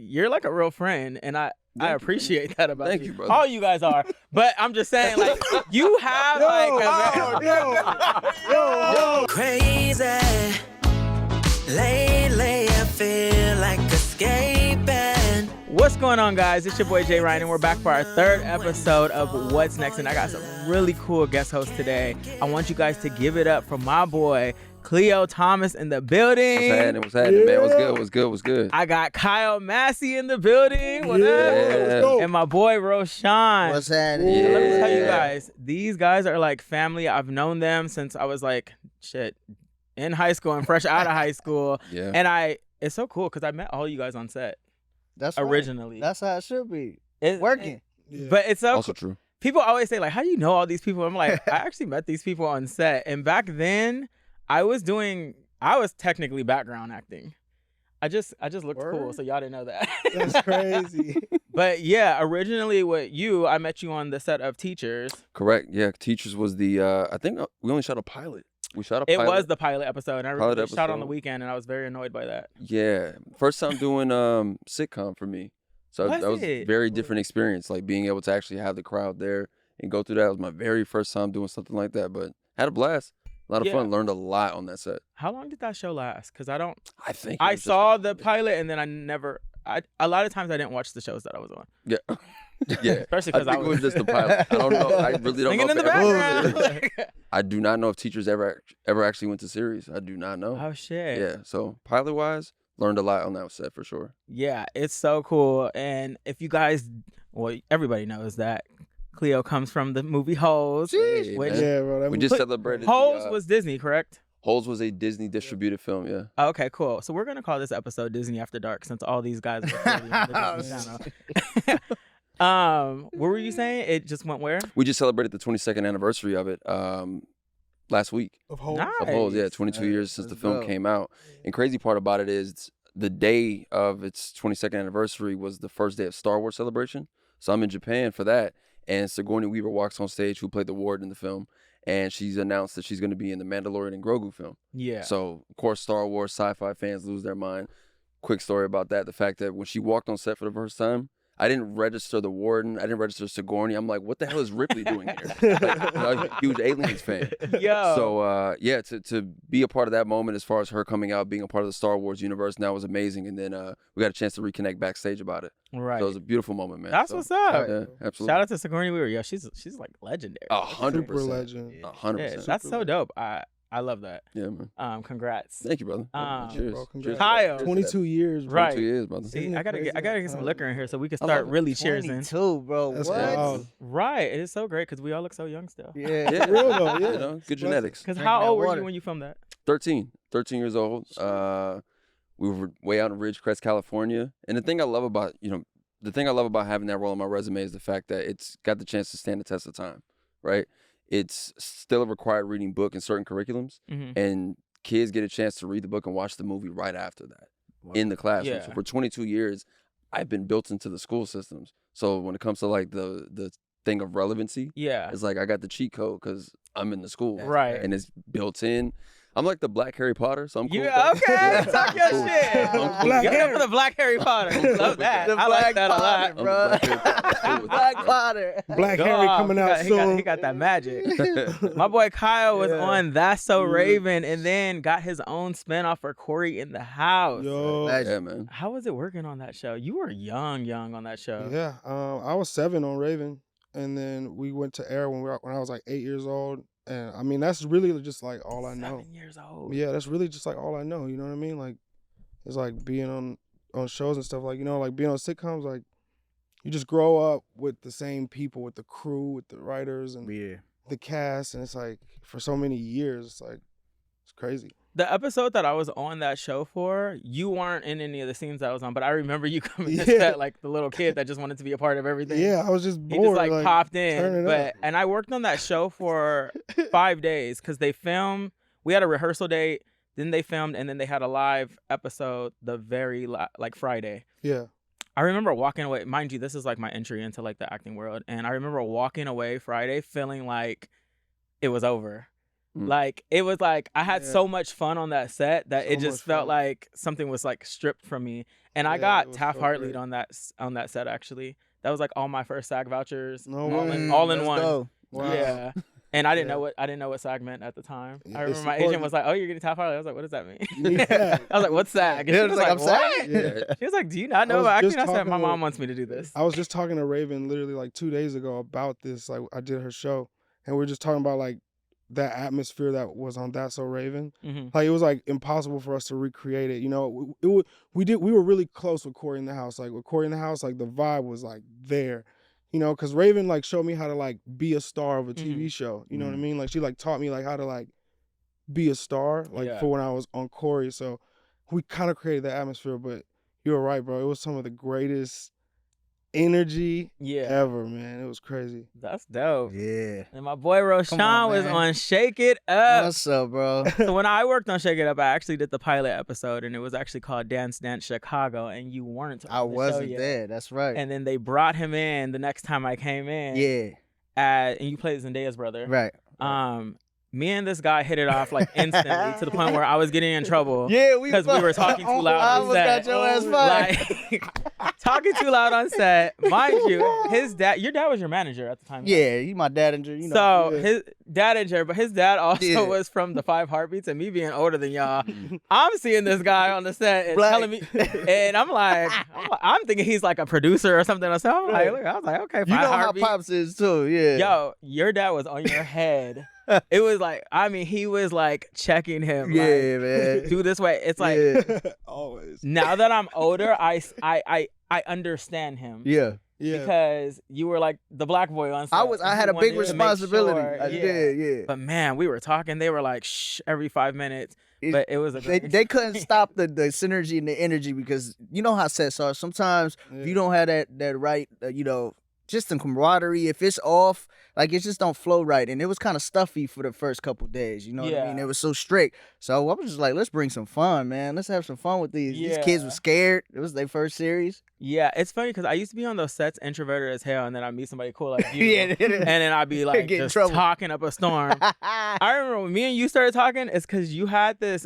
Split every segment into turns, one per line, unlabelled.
you're like a real friend, and I appreciate that about
Thank
you.
you, brother.
All you guys are, but I'm just saying, like, you have
Crazy. Lately, I feel like escaping.
What's going on, guys? It's your boy Jay Ryan, and we're back for our third episode of What's Next, and I got some really cool guest hosts today. I want you guys to give it up for my boy Kleo Thomas in the building.
What's happening, man? What's good?
I got Kyle Massie in the building. What up?
Yeah.
And my boy Roshon.
What's happening?
So let me tell you guys, these guys are like family. I've known them since I was like, in high school and fresh out of high school.
Yeah.
And it's so cool because I met all you guys on set.
That's
originally.
Right. That's how it should be.
It's
working.
But it's so
also
cool.
True.
People always say, like, how do you know all these people? I'm like, I actually met these people on set. And back then, I was technically background acting. I just looked cool, so y'all didn't know that.
That's crazy.
But yeah, originally I met you on the set of Teachers.
Correct. Yeah, Teachers was the, I think we only shot a pilot. We shot a pilot.
It was the pilot episode. And I
Pilot
shot on the
episode.
weekend, and I was very annoyed by that.
Yeah. First time doing sitcom for me. So that was a very different experience, like being able to actually have the crowd there and go through that. It was my very first time doing something like that, but had a blast. A lot of fun. Learned a lot on that set.
How long did that show last? Because
I
saw the pilot, and then a lot of times I didn't watch the shows that I was on.
Yeah. Yeah.
Especially because
I think it was just the pilot. I don't know. I really don't know.
Singing in the background.
I do not know if Teachers ever actually went to series. I do not know.
Oh, shit.
Yeah. So pilot-wise, learned a lot on that set for sure.
Yeah, it's so cool. And if you guys, everybody knows that Khleo comes from the movie Holes.
Hey,
bro.
We just celebrated.
Holes was Disney, correct?
Holes was a Disney distributed film, yeah.
Oh, okay, cool. So we're going to call this episode Disney After Dark since all these guys are on the Disney channel. What were you saying? It just went where?
We just celebrated the 22nd anniversary of it last week.
Of Holes.
Nice.
Of Holes, yeah, 22 years since the film came out. And crazy part about it is the day of its 22nd anniversary was the first day of Star Wars celebration. So I'm in Japan for that. And Sigourney Weaver walks on stage, who played the Warden in the film, and she's announced that she's going to be in the Mandalorian and Grogu film.
Yeah.
So, of course, Star Wars sci-fi fans lose their mind. Quick story about that. The fact that when she walked on set for the first time, I didn't register the Warden. I didn't register Sigourney. I'm like, what the hell is Ripley doing here? Like, I'm a huge Aliens fan.
Yo.
So, to be a part of that moment as far as her coming out, being a part of the Star Wars universe, now was amazing. And then we got a chance to reconnect backstage about it.
Right.
So it was a beautiful moment, man.
That's what's up.
Yeah, absolutely.
Shout out to Sigourney Weaver. Yo, she's like legendary.
100%.
Super legend.
100%.
Yeah, that's so dope. I love that.
Yeah, man.
Congrats.
Thank you, brother.
Bro,
Cheers. Cheers.
congrats.
Kyle.
22 years, bro.
Right.
22 years, brother.
See, I gotta get some liquor in here so we can
I love
start
it.
really cheersing.
22, bro.
That's
what?
wild.
Right. It is so great because we all look so young still.
Yeah.
Yeah,
Real though, yeah.
You know, good genetics.
Because
Drink
how
that
old were
water.
you when you filmed that?
13 years old. We were way out in Ridgecrest, California. And the thing I love about having that role on my resume is the fact that it's got the chance to stand the test of time, right? It's still a required reading book in certain curriculums, and kids get a chance to read the book and watch the movie right after that in the classroom.
Yeah.
So for 22 years, I've been built into the school systems. So when it comes to like the thing of relevancy,
Yeah.
it's like I got the cheat code because I'm in the school,
Right.
and it's built in. I'm like the Black Harry Potter, so I'm cool.
Yeah,
with that.
okay. Talk your
Cool.
shit.
I'm cool.
Black
Give it up
Harry.
for the Black Harry Potter. Love that. I like that a lot.
I'm Black Harry Potter. Cool with that.
Black Potter.
Black Harry
Dog,
coming out
he
soon.
got that magic. My boy Kyle was on That's So Raven and then got his own spinoff for Cory in the House.
Yo.
Yeah, man.
How was it working on that show? You were young on that show.
Yeah. I was 7 on Raven, and then we went to air when I was like 8 years old. And I mean, that's really just like all I know.
7 years old.
Yeah, that's really just like all I know. You know what I mean? Like, it's like being on shows and stuff. Like, you know, like being on sitcoms. Like, you just grow up with the same people, with the crew, with the writers, and the cast. And it's like for so many years, it's like it's crazy.
The episode that I was on that show for, you weren't in any of the scenes that I was on, but I remember you coming to set like the little kid that just wanted to be a part of everything.
Yeah, I was just
He
bored.
just like popped
turn
in,
it up.
and I worked on that show for 5 days because they filmed. We had a rehearsal date, then they filmed, and then they had a live episode the very like Friday.
Yeah.
I remember walking away. Mind you, this is like my entry into like the acting world, and I remember walking away Friday feeling like it was over. Like it was like I had
Yeah.
so much fun on that set that
So
it just
much
felt
fun.
like something was like stripped from me. And I
Yeah,
got
it was
Taft
so
Hartley
great.
on that set actually. That was like all my first SAG vouchers.
No
all
way.
in, all in
let's
one.
go.
Wow.
Yeah. And I didn't
Yeah.
know what SAG meant at the time.
Yeah,
I
it's
remember my
important.
agent was like, "Oh, you're getting Taft Hartley." I was like, "What does that mean?"
Yeah.
I was like, "What's SAG?" And
Yeah,
she
it
was
was like,
like,
I'm
"What?"
saying.
Yeah.
She was like, "Do you not know
I was
about acting?"
just
I said,
talking
"My
to-
mom wants me to do this."
I was just talking to Raven literally like 2 days ago about this. Like I did her show, and we were just talking about like that atmosphere that was on That's So Raven.
Mhm.
Like it was like impossible for us to recreate it. You know, we were really close with Cory in the house. Like with Cory in the house, like the vibe was like there. You know, because Raven like showed me how to like be a star of a TV show. You know what I mean? Like she like taught me like how to like be a star like
Yeah.
for when I was on Cory. So we kind of created that atmosphere. But you were right, bro. It was some of the greatest energy
Yeah.
ever, man. It was crazy.
That's dope.
Yeah.
And my boy Roshon
on,
was
man.
on Shake It Up.
What's up, bro?
So when I worked on Shake It Up, I actually did the pilot episode, and it was actually called Dance Dance Chicago, and you weren't.
I
on the show
wasn't
yet.
there. That's right.
And then they brought him in the next time I came in.
Yeah.
And you played Zendaya's brother.
Right.
Me and this guy hit it off like instantly to the point where I was getting in trouble.
Yeah,
because we were talking too loud
I
on
almost
set.
got your ass fired.
Like talking too loud on set. Mind you, your dad was your manager at the time.
Yeah, he my dad and you know.
So
Yeah.
his dad and but his dad also
Yeah.
was from the 5 Heartbeats, and me being older than y'all, I'm seeing this guy on the set and
Black.
telling me, and I'm thinking he's like a producer or something. So I'm like, look, I was like, okay, 5
you know how
Heartbeats.
Pops is too. Yeah.
Yo, your dad was on your head. It was like, I mean, he was like checking him.
Yeah,
like,
man.
do this way. It's like
Yeah.
Always.
now that I'm older, I understand him.
Yeah.
Yeah.
Because you were like the black boy on set.
I had a
You
big
wanted to make
responsibility.
sure-
I
yeah.
did, yeah.
But man, we were talking. They were like, shh, every 5 minutes.
It-
But it was a
They,
great
they couldn't stop the synergy and the energy because you know how sets are. Sometimes if
Yeah.
you don't have that right, just the camaraderie. If it's off, like it just don't flow right. And it was kind of stuffy for the first couple days. You know what I mean?
Yeah.
It was so strict. So I was just like, let's bring some fun, man. Let's have some fun with these. These kids
Yeah.
were scared. It was their first series.
Yeah, it's funny because I used to be on those sets introverted as hell, and then I meet somebody cool like you,
Yeah.
and then I'd be like
Get in
just
trouble.
talking up a storm. I remember when me and you started talking, it's because you had this,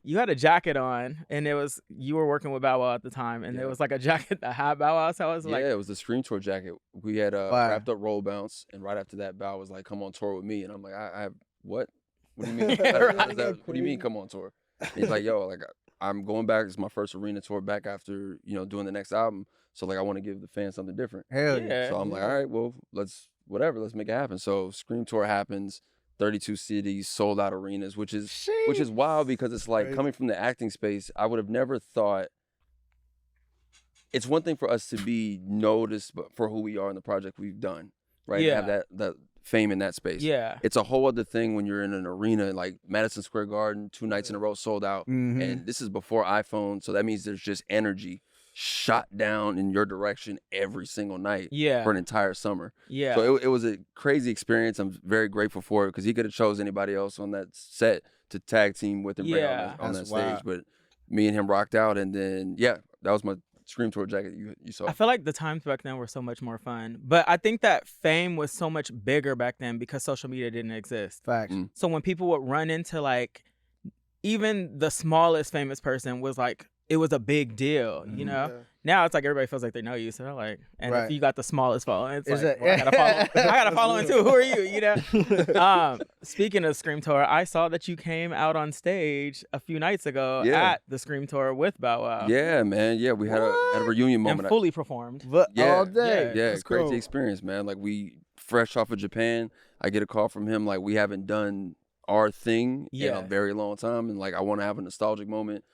you had a jacket on, and you were working with Bow Wow at the time, and
Yeah.
there was like a jacket that had Bow Wow, so I was
Yeah,
like,
it was the Scream Tour jacket. We had
Fire.
wrapped up Roll Bounce, and right after that, Bow was like, "Come on tour with me," and I'm like, "I have what? What do you mean?
Yeah,
What is
right.
that? What do you mean? Come on tour?" And he's like, "Yo, like I'm going back. It's my first arena tour back after doing the next album. So like I want to give the fans something different."
Hell yeah.
Yeah.
So I'm like, "All right, well, let's make it happen." So Scream Tour happens. 32 cities, sold out arenas, which is wild because it's like
Crazy.
coming from the acting space, I would have never thought. It's one thing for us to be noticed for who we are in the project we've done, right?
Yeah.
Have that fame in that space.
yeah,
It's a whole other thing when you're in an arena like Madison Square Garden, 2 nights in a row sold out,
Mhm.
and this is before iPhone, so that means there's just energy shot down in your direction every single night
yeah,
for an entire summer.
yeah.
So it was a crazy experience. I'm very grateful for it because he could have chose anybody else on that set to tag team with and bring
Yeah.
on that
That's
stage.
wild.
But me and him rocked out, and then that was my Scream Tour jacket you saw.
I feel like the times back then were so much more fun. But I think that fame was so much bigger back then because social media didn't exist.
Facts.
Mm.
So when people would run into like even the smallest famous person was like it was a big deal, you know?
Yeah.
Now it's like everybody feels like they know you, so they're like, and
Right.
if you got the smallest following, it's
Is
like,
it-
well, I gotta follow him too. Who are you? You know. Speaking of Scream Tour, I saw that you came out on stage a few nights ago
Yeah.
at the Scream Tour with Bow Wow.
Yeah, man. Yeah, we had a reunion
and
moment.
fully performed.
But
Yeah.
all day.
Yeah,
That's
crazy
cool.
experience, man. Like we fresh off of Japan, I get a call from him like we haven't done our thing in
Yeah.
a very long time, and like I want to have a nostalgic moment.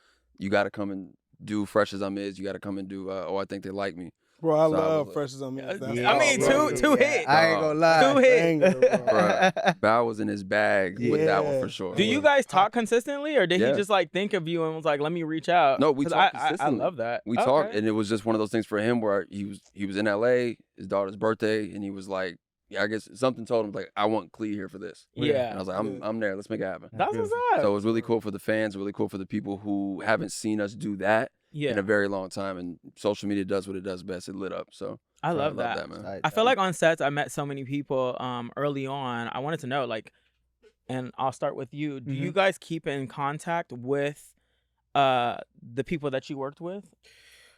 You got to come and do Fresh as I'm Is. You got to come and do I Think They Like Me.
Bro, I
So I
love
was
Fresh as I'm In. That's
I mean,
bro.
two hits.
I ain't gonna lie.
Two hits.
Banger, bro.
Bow was in his bag with that one
Yeah.
for sure.
Do you guys talk consistently, or did
Yeah.
he just like think of you and was like, "Let me reach out"?
No, we
'Cause
talk
I
consistently.
love that.
We
Okay.
talked, and it was just one of those things for him where he was in LA, his daughter's birthday, and he was like, "Yeah, I guess something told him like I want Khleo here for this."
Yeah.
And I was like, "I'm there. Let's make it happen."
That's what's up.
So it was really cool for the fans, really cool for the people who haven't seen us do that
yeah,
in a very long time. And social media does what it does best. It lit up. So
I love that.
man.
Tight,
I feel
tight.
like on sets I met so many people early on. I wanted to know like and I'll start with you. Do
Mm-hmm.
you guys keep in contact with the people that you worked with?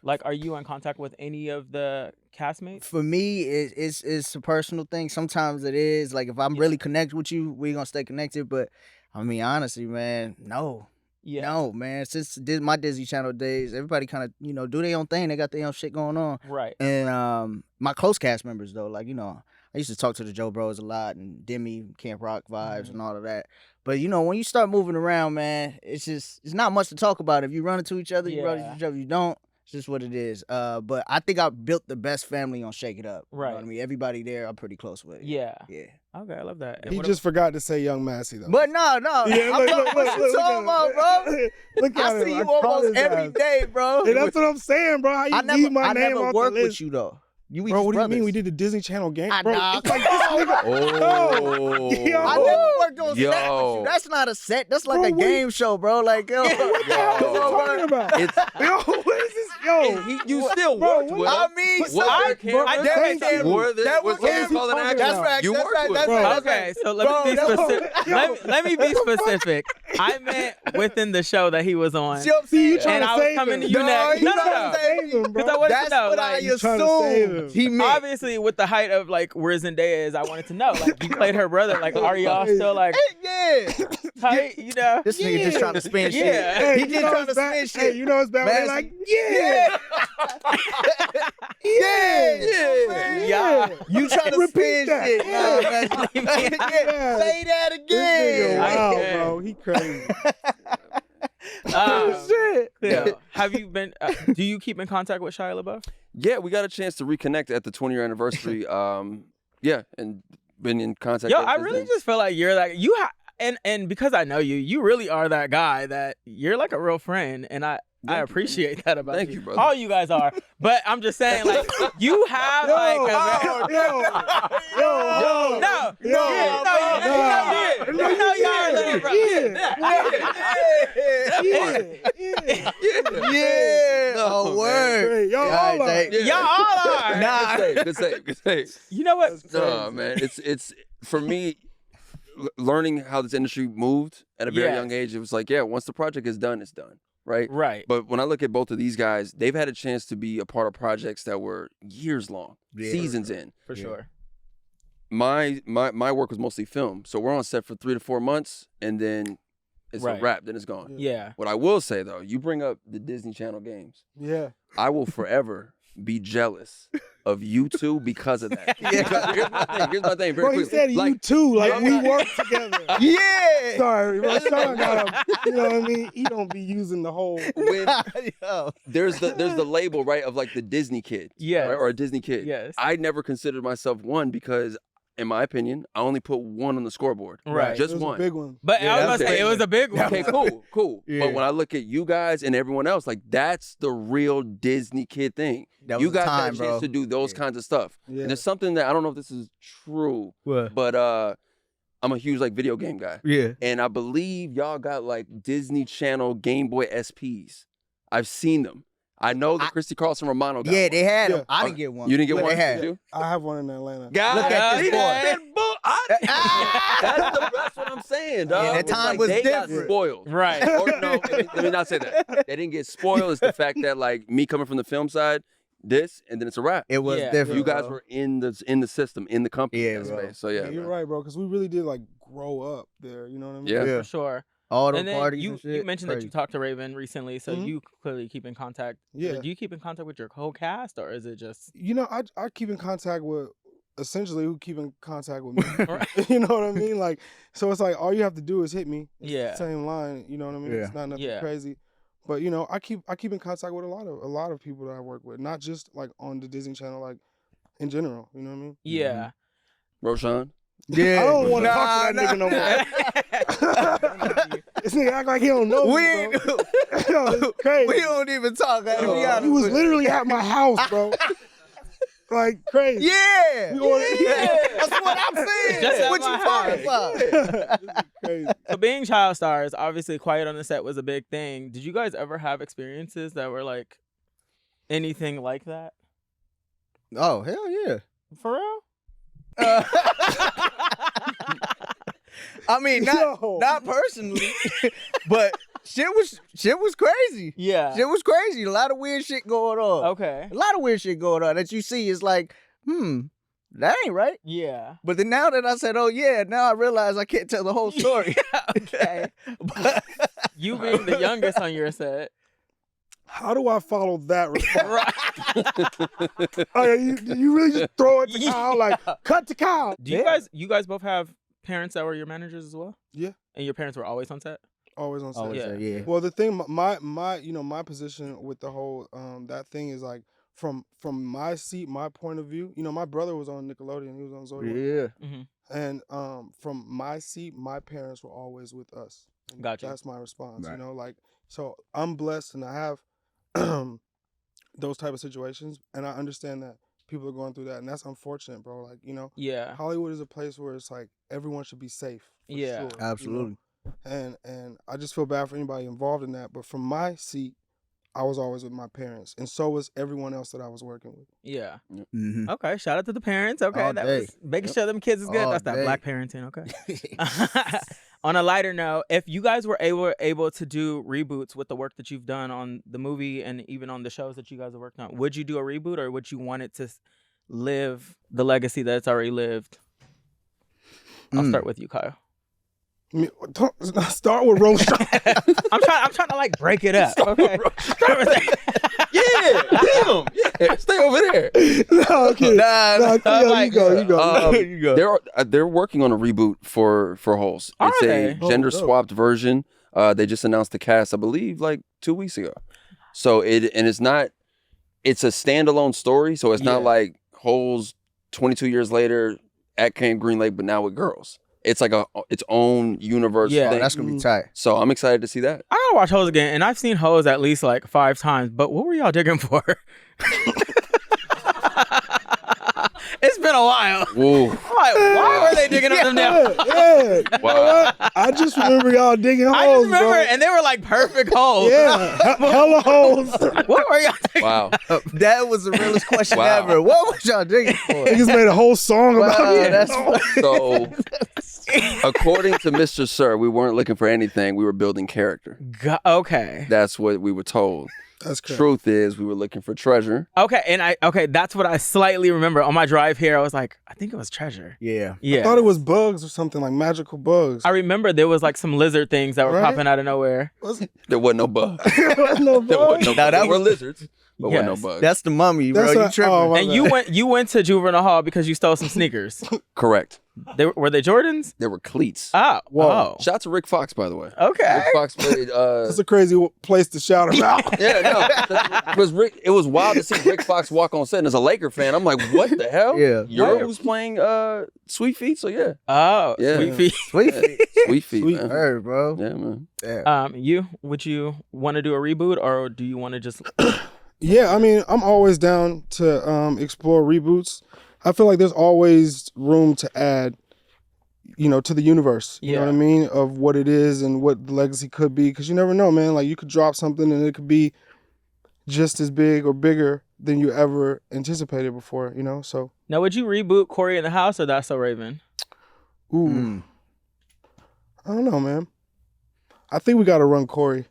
Like, are you in contact with any of the castmates?
For me, it's a personal thing. Sometimes it is. Like, if I'm really connected with you, we gonna stay connected. But I mean, honestly, man, no.
Yeah.
No, man. Since my Disney Channel days, everybody kind of, do their own thing. They got their own shit going on.
Right.
And my close cast members, though, like, I used to talk to the Joe Bros a lot and Demi, Camp Rock vibes and all of that. But, when you start moving around, man, it's not much to talk about. If you run into each other, you run into each other. You don't. It's just what it is. But I think I built the best family on Shake It Up.
Right.
You know what I mean? Everybody there, I'm pretty close with.
Yeah.
Yeah.
Okay, I love that. And
He
what
just forgot to say Young Massie though.
But no.
Yeah,
I'm
look,
what you talking about, bro?
Look at
I
him.
see you
caught
almost
his
every
ass.
day, bro.
Hey, that's what I'm saying, bro. How you leave my
I
name
never
off
worked
the list?
with you, though. We
Bro,
just
what do you mean?
brothers.
We did the Disney Channel game,
I
bro.
know.
It's like this nigga.
Oh.
Yo.
I never worked on set with
Yo.
you. That's not a set. That's like
Bro,
a
what-
game show, bro. Like, yo.
What the hell is he talking about?
It's
Yo, what is this? Yo,
you still
Bro,
worked
what-
with
I
him.
mean,
Was
so
there cameras?
I
Bro,
never
thank
said
you.
Were there,
that
was
was
there
him.
calling
That's
action?
That's right.
You
That's
worked
right.
with
That's
him.
right.
Okay, so let
Bro,
me be
that was-
specific.
Yo.
Let me be specific. I meant within the show that he was on.
See, you trying
And
to
I was
save
coming
him.
to you
No,
next.
you
No,
trying
no,
to save
Save him, bro.
because I wanted
That's
to know.
what
Like,
I
you trying to save him.
assumed he meant.
obviously, with the height of like where Zendaya is, I wanted to know. Like, you played her brother. Like, are y'all still like
Yeah.
tight? You know?
This nigga just trying to spin shit.
Yeah.
Hey,
He
you
just
know
trying to
it's bad.
spin
Hey,
shit.
you know it's bad when they're
Massie.
like, yeah.
Yeah. You trying to
Repeat
spin
that.
shit.
Yeah.
Nah, man.
Yeah.
Say that
This nigga
again.
wild,
Yeah.
bro. He crazy.
Shit.
Cleo, have you been? Do you keep in contact with Shia LaBeouf?
Yeah, we got a chance to reconnect at the 20-year anniversary. Yeah, and been in contact.
Yo,
ever
I
since
really
then.
just feel like you're like and because I know you, you really are that guy that you're like a real friend, and I appreciate that about
Thank
you.
you, brother.
All you guys are, but I'm just saying, like, you have like a no,
Yeah.
No,
Oh,
man.
word.
Hey, y'all all are.
y'all all are.
Nah.
Good save.
You know what?
No, man, it's for me. Learning how this industry moved at a very
Yes.
young age, it was like, yeah, once the project is done, it's done, right?
Right.
But when I look at both of these guys, they've had a chance to be a part of projects that were years long,
Yeah.
seasons in.
For sure.
My work was mostly film, so we're on set for 3 to 4 months, and then it's
Right.
a wrap, then it's gone.
Yeah.
What I will say though, you bring up the Disney Channel games.
Yeah.
I will forever be jealous of you two because of that.
Yeah.
Here's my thing. Very
Bro, he
quickly.
said you too. Like,
I'm
we
not-
work together.
Yeah.
Sorry, bro. Sean got him. You know what I mean? He don't be using the whole.
when
Yo.
there's the label, right, of like the Disney kid,
Yes.
right, or a Disney kid.
Yes.
I never considered myself one because, in my opinion, I only put one on the scoreboard.
Right.
Just
It was
one.
a big one.
But
Yeah,
I was
that's
gonna say it
crazy.
was a big one.
Okay, cool.
Yeah.
But when I look at you guys and everyone else, like that's the real Disney kid thing.
That was
You
the
guys
time,
got a chance
bro.
to do those
Yeah.
kinds of stuff.
Yeah.
And there's something that I don't know if this is true,
What?
but I'm a huge like video game guy.
Yeah.
And I believe y'all got like Disney Channel Game Boy SPs. I've seen them. I know the Christy Carlson Romano got
Yeah,
one.
they had
Yeah.
them. I didn't get one.
You didn't get
But
one?
They had.
Did you?
I have one in Atlanta.
God,
Look at this
see,
boy.
that's what I'm saying, dog.
Yeah, that
It's
time
like
was
they got
different.
spoiled.
Right.
Or no, let me not say that. They didn't get spoiled. It's the fact that like me coming from the film side, this, and then it's a wrap.
It was
Yeah.
different.
You guys
bro.
were in the system, in the company.
Yeah,
in that
bro.
space. So yeah,
You're
man.
right, bro. Because we really did like grow up there. You know what I mean?
Yeah.
Yeah.
For sure.
All the
And then
parties
you
and shit.
mentioned that
Crazy.
you talked to Raven recently, so
Mhm.
you clearly keep in contact.
Yeah.
Do you keep in contact with your co-cast, or is it just?
You know, I keep in contact with essentially who keep in contact with me.
Right.
You know what I mean? Like, so it's like all you have to do is hit me. It's
Yeah.
the same line. You know what I mean?
Yeah.
It's not nothing
Yeah.
crazy. But you know, I keep in contact with a lot of people that I work with, not just like on the Disney Channel, like in general. You know what I mean?
Yeah.
Roshan.
Yeah.
I don't want to talk to that nigga no more. This nigga act like he don't know
We
me,
ain't-
bro. Yo, it's crazy.
We don't even talk. I
Yo,
be honest
he was
with you.
literally at my house, bro. Like crazy.
Yeah.
We going-
That's what I'm saying.
Just at
What
my
you talking
house.
about?
This is crazy.
So being child stars, obviously, quiet on the set was a big thing. Did you guys ever have experiences that were like anything like that?
Oh, hell yeah.
For real?
I mean, not personally, but shit was crazy.
Yeah.
Shit was crazy. A lot of weird shit going on.
Okay.
A lot of weird shit going on that you see is like, that ain't right.
Yeah.
But then now that I said, oh yeah, now I realize I can't tell the whole story.
Okay.
But
You being the youngest on your set.
How do I follow that response?
Right.
Oh, yeah, you really just throw it to Kyle, like, cut to Kyle.
Do you guys both have parents that were your managers as well?
Yeah.
And your parents were always on set?
Always on set.
Yeah.
yeah.
Well, the thing, my position with the whole that thing is like from my seat, my point of view. My brother was on Nickelodeon. He was on Zoe.
Yeah.
Mm-hmm.
And from my seat, my parents were always with us. And
Gotcha.
That's my response.
Right.
So I'm blessed, and I have those type of situations, and I understand that people are going through that, and that's unfortunate, bro. Like,
Yeah.
Hollywood is a place where it's like everyone should be safe. For
Yeah.
sure,
Absolutely.
And I just feel bad for anybody involved in that. But from my seat, I was always with my parents, and so was everyone else that I was working with.
Yeah.
Mm-hmm.
Okay. Shout out to the parents. Okay.
All
that
day.
was making sure them kids is good.
All
That's that
day.
black parenting. Okay. On a lighter note, if you guys were able to do reboots with the work that you've done on the movie and even on the shows that you guys have worked on, would you do a reboot, or would you want it to live the legacy that it's already lived? I'll start with you, Kyle.
Don't start with Roshon.
I'm trying to like break it up. Okay. Start with
Yeah, damn. Yeah, stay over there.
No, okay.
Nah,
Cleo, you go.
you go.
They're working on a reboot for Holes.
Are
It's
they?
a gender swapped version. They just announced the cast, I believe, like 2 weeks ago. So it's not. It's a standalone story. So it's not like Holes 22 years later at Camp Green Lake, but now with girls. It's like its own universe.
Yeah,
thing.
That's gonna be tight.
So I'm excited to see that.
I gotta watch Hoes again, and I've seen Hoes at least like 5 times. But what were y'all digging for? It's been a while.
Ooh.
I'm like, why were they digging up them down?
Yeah.
Wow.
I just remember y'all digging holes,
I just remember,
bro.
and they were like perfect holes.
Yeah, hella holes.
What were y'all digging?
Wow.
That was the realest question
Wow.
ever. What was y'all digging for?
Niggas made a whole song about
Wow,
it.
that's
So according to Mr. Sir, we weren't looking for anything. We were building character.
Okay.
That's what we were told.
That's correct.
Truth is, we were looking for treasure.
Okay, and that's what I slightly remember. On my drive here, I was like, I think it was treasure.
Yeah.
Yeah.
I thought it was bugs or something, like magical bugs.
I remember there was like some lizard things that were
Right?
popping out of nowhere.
There wasn't no bugs.
There was no
There
bugs.
wasn't no
Now,
bugs.
that
There were
was-
lizards, but wasn't
Yes.
no bugs.
That's the mummy, bro.
That's
You
a-
tripping.
oh, my
And
bad.
you went to Juvenile Hall because you stole some sneakers.
Correct.
Were they Jordans?
There were cleats.
Oh.
Whoa.
Oh.
Shout out to Rick Fox, by the way.
Okay.
Rick Fox played.
That's a crazy place to shout him out.
Because it was wild to see Rick Fox walk on set. And as a Laker fan, I'm like, what the hell?
Yeah.
Europe was playing Sweet Feet, so yeah.
Oh.
Yeah.
Sweet feet.
Sweet feet.
Sweet Feet,
Sweet
man.
Heard, bro.
Yeah, man.
Yeah.
Would you want to do a reboot, or do you want to just?
Yeah, I mean, I'm always down to explore reboots. I feel like there's always room to add, to the universe. You know what I mean? Of what it is and what the legacy could be. Because you never know, man. Like, you could drop something and it could be just as big or bigger than you ever anticipated before, So,
Now, would you reboot Cory in the House or That's So Raven?
ooh. I don't know, man. I think we got to run Cory.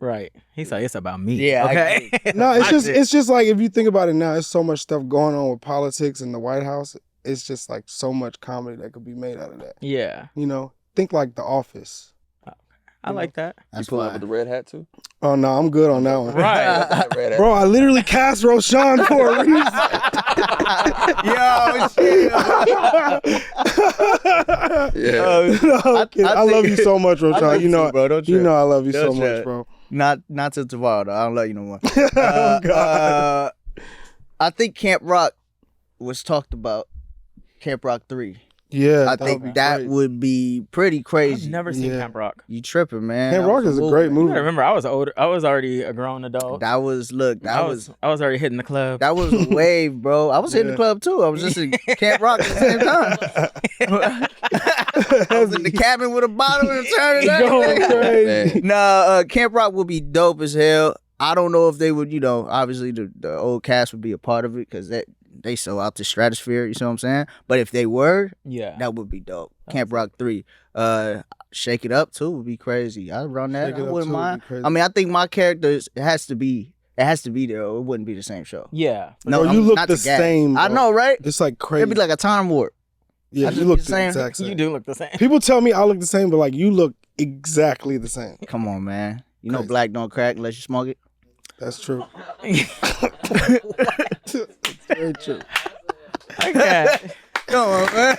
Right. He's like, it's about me.
Yeah, I
Okay.
No,
I did.
it's just like, if you think about it now, there's so much stuff going on with politics and the White House. It's just like so much comedy that could be made out of that.
Yeah.
Think like The Office.
I like that.
You
That's
pull up
fine.
with the red hat, too?
Oh no, I'm good on that one.
Right.
Red hat.
Bro, I literally cast Roshon for a reason.
Yo, shit.
Yeah.
No, I'm kidding. I love you so much,
I
Roshon.
love
You know,
bro. Don't
you
trip.
know I love you so
Don't
much,
trip.
bro.
Not till tomorrow, though. I don't love you no more.
Oh, God.
I think Camp Rock was talked about. Camp Rock 3.
Yeah,
I
that
think
would be
that
great.
would be pretty
I've
crazy.
never seen
Yeah.
Camp Rock.
You tripping, man.
Camp
That
Rock
was
is a great
I
movie.
remember I was older. I was already a grown adult.
That was
I was already hitting the club.
That was a wave, bro. I was in the
Yeah.
club too. I was just in Camp Rock at the same time. I was in the cabin with a bottle and turning
Going
up.
crazy.
Nah, Camp Rock would be dope as hell. I don't know if they would, obviously the old cast would be a part of it because they so out the stratosphere. You see what I'm saying? But if they were,
Yeah.
that would be dope. Camp Rock 3. Shake It Up too would be crazy. I'd run that.
Shake It
I
Up
wouldn't
2 would be
mind.
crazy.
I mean, I think my characters it has to be there. Or it wouldn't be the same show.
Yeah.
No,
Bro, you
I'm
look
not
the
to gas.
same,
I
bro.
know, right?
It's like crazy.
It'd be like a time warp.
yeah,
I
you
just
look
be
the
saying,
exact same.
You do look the same.
People tell me I look the same, but like you look exactly the same.
Come on, man. You know
Crazy.
black don't crack unless you smoke it.
That's true. It's very true.
Okay.
Come on, man.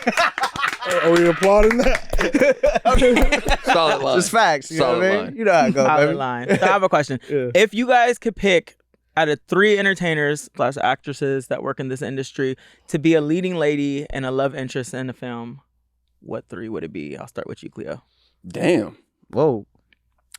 Are we applauding that?
Solid line.
It's facts. You know what I
Solid
mean?
line.
You know how it goes,
Solid
baby.
line. So I have a question.
Yeah.
If you guys could pick out of 3 entertainers / actresses that work in this industry to be a leading lady and a love interest in a film, what 3 would it be? I'll start with you, Khleo.
Damn.
Whoa.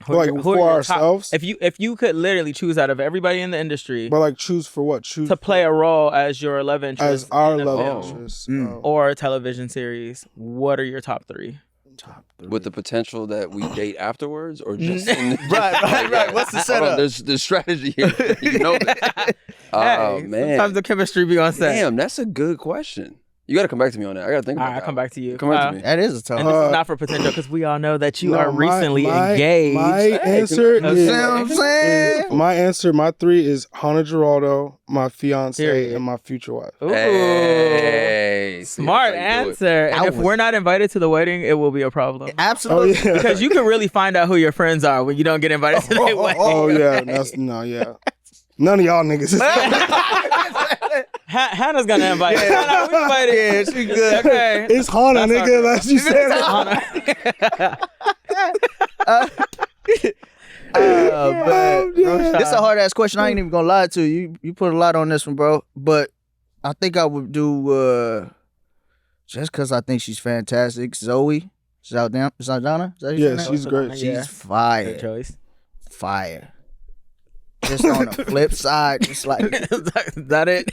Who are
Like,
your-
for
who are your top-
ourselves?
if you could literally choose out of everybody in the industry
But like choose for what? Choose
to play a role as your love interest
as our
in a
love
film
interest.
Mm.
or a television series, what are your top 3?
Top 3.
With the potential that we date afterwards, or just
Right. What's the
Hold
setup?
on, there's strategy here. You know that. Oh
Hey,
man.
sometimes the chemistry be on set.
Damn, that's a good question. You got to come back to me on that. I got to think
All
about
right,
that.
I'll come back to you.
Come back to me.
That is a tough
And
one.
this is not for potential because we all know that you
No,
are recently
my
engaged.
answer
You know
is,
what I'm
saying?
my answer. My 3 is Hannah Geraldo, my fiance,
Period.
and my future wife.
Ooh.
Hey, see,
Smart
that's how you do it.
answer. And
I
if
was-
we're not invited to the wedding, it will be a problem.
Oh
Absolutely.
yeah.
Because you can really find out who your friends are when you don't get invited to their wedding.
Oh yeah. That's yeah. None of y'all niggas.
Hannah's gonna invite you. Hannah, we invited.
Yeah, she good.
Okay.
It's Hannah,
That's our
nigga.
girl.
That's you said.
But
yeah.
this is a hard ass question. I ain't even gonna lie to you. You put a lot on this one, bro. But I think I would do just because I think she's fantastic. Zoe Saldana. Is that how you
Yeah,
say her
she's
name?
great.
She's
Yeah.
fire.
Good choice.
Fire. Just on the flip side, just like
Is that it?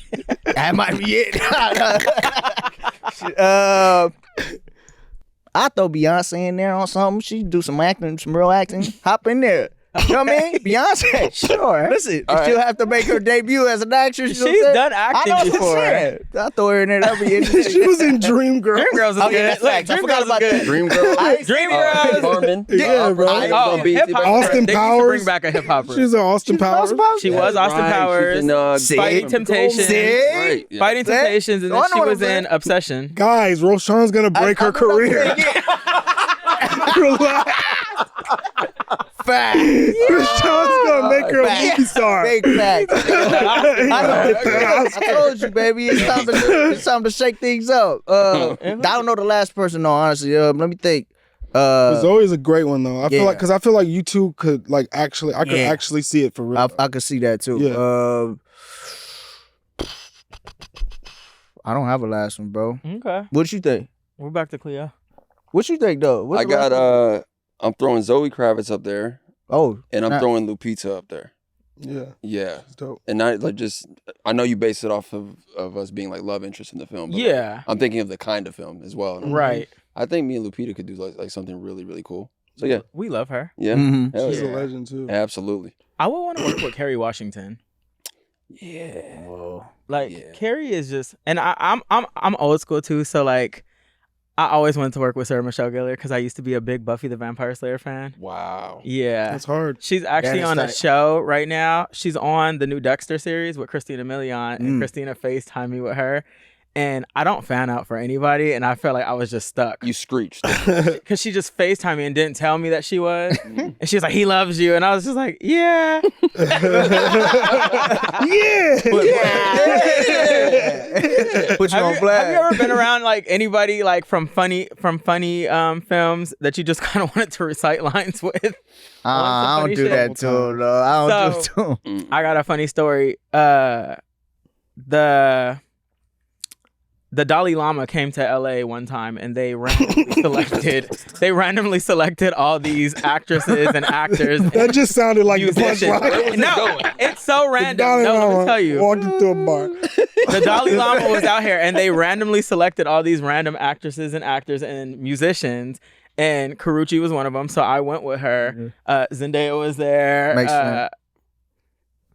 that might be it. I throw Beyonce in there on something. She do some acting, some real acting. Hop in there. You know what I mean? Beyonce, sure. Listen,
All
she'll
right.
have to make her debut as an actress. You know
She's
what I'm
done
saying?
acting
I know what I'm
before.
saying. I throw her in there. That'd be interesting.
She was in Dreamgirls.
Dreamgirls is
Oh, yeah,
good.
that's
Look,
facts. I
Dreamgirls
forgot
is
about
good.
that.
Dreamgirls.
Dreamgirls.
Carmen.
Yeah, bro.
Oh, hip hop.
Austin
They used to
Powers.
bring back a hip hopper.
She's an Austin Powers.
She was Austin Powers. Fighting Temptations.
See?
Right. Yeah.
Fighting
See?
Temptations, and
Oh, I
then
know
she
what
was
I'm
in
saying.
Obsession.
Guys, Roshan's gonna break her career. Relax.
Facts.
Roshan's gonna make her a
Facts.
movie star.
Big facts. I told you, baby. It's time to shake things up. I don't know the last person, though, honestly. Let me think.
Zoe's a great one though. I feel
Yeah.
like because I feel like you two could like actually, I could
Yeah.
actually see it for real.
I could see that, too.
Yeah.
I don't have a last one, bro.
Okay.
What you think?
We're back to Khleo.
What you think, though? What's
I
the last
got
one?
I'm throwing Zoe Kravitz up there,
Oh,
and I'm
snap.
throwing Lupita up there.
Yeah,
Yeah,
it's dope.
and not like just. I know you base it off of us being like love interest in the film. But like,
Yeah.
I'm thinking of the kind of film as well. And
Right.
I think me and Lupita could do like something really really cool. So yeah,
We love her.
yeah,
Mhm.
hell
She's
yeah.
a legend too.
Absolutely.
I would want to work with Kerry Washington.
Yeah.
Whoa.
Like
Yeah.
Carrie is just, and I'm old school too. So like, I always wanted to work with Sarah Michelle Gellar because I used to be a big Buffy the Vampire Slayer fan.
Wow.
Yeah,
That's hard.
she's actually
That is
on a
tight.
show right now. She's on the new Dexter series with Christina Milian, and Christina FaceTimed me with her. And I don't fan out for anybody, and I felt like I was just stuck.
You screeched.
Because she just FaceTimed me and didn't tell me that she was. And she was like, he loves you. And I was just like, yeah.
Yeah.
Put you on
Have you
blast.
ever been around like anybody like from funny films that you just kind of wanted to recite lines with?
I don't
funny
do
shit.
that to him, though. I don't do it
So-
to him.
I got a funny story. The Dalai Lama came to LA one time and they randomly selected all these actresses and actors.
That just sounded like the
musicians.
punchline.
No, it's so random.
Dalai
No, let
Lama
me tell you.
walking through a bar.
The Dalai Lama was out here and they randomly selected all these random actresses and actors and musicians. And Karrueche was one of them. So I went with her. Zendaya was there.
Makes sense.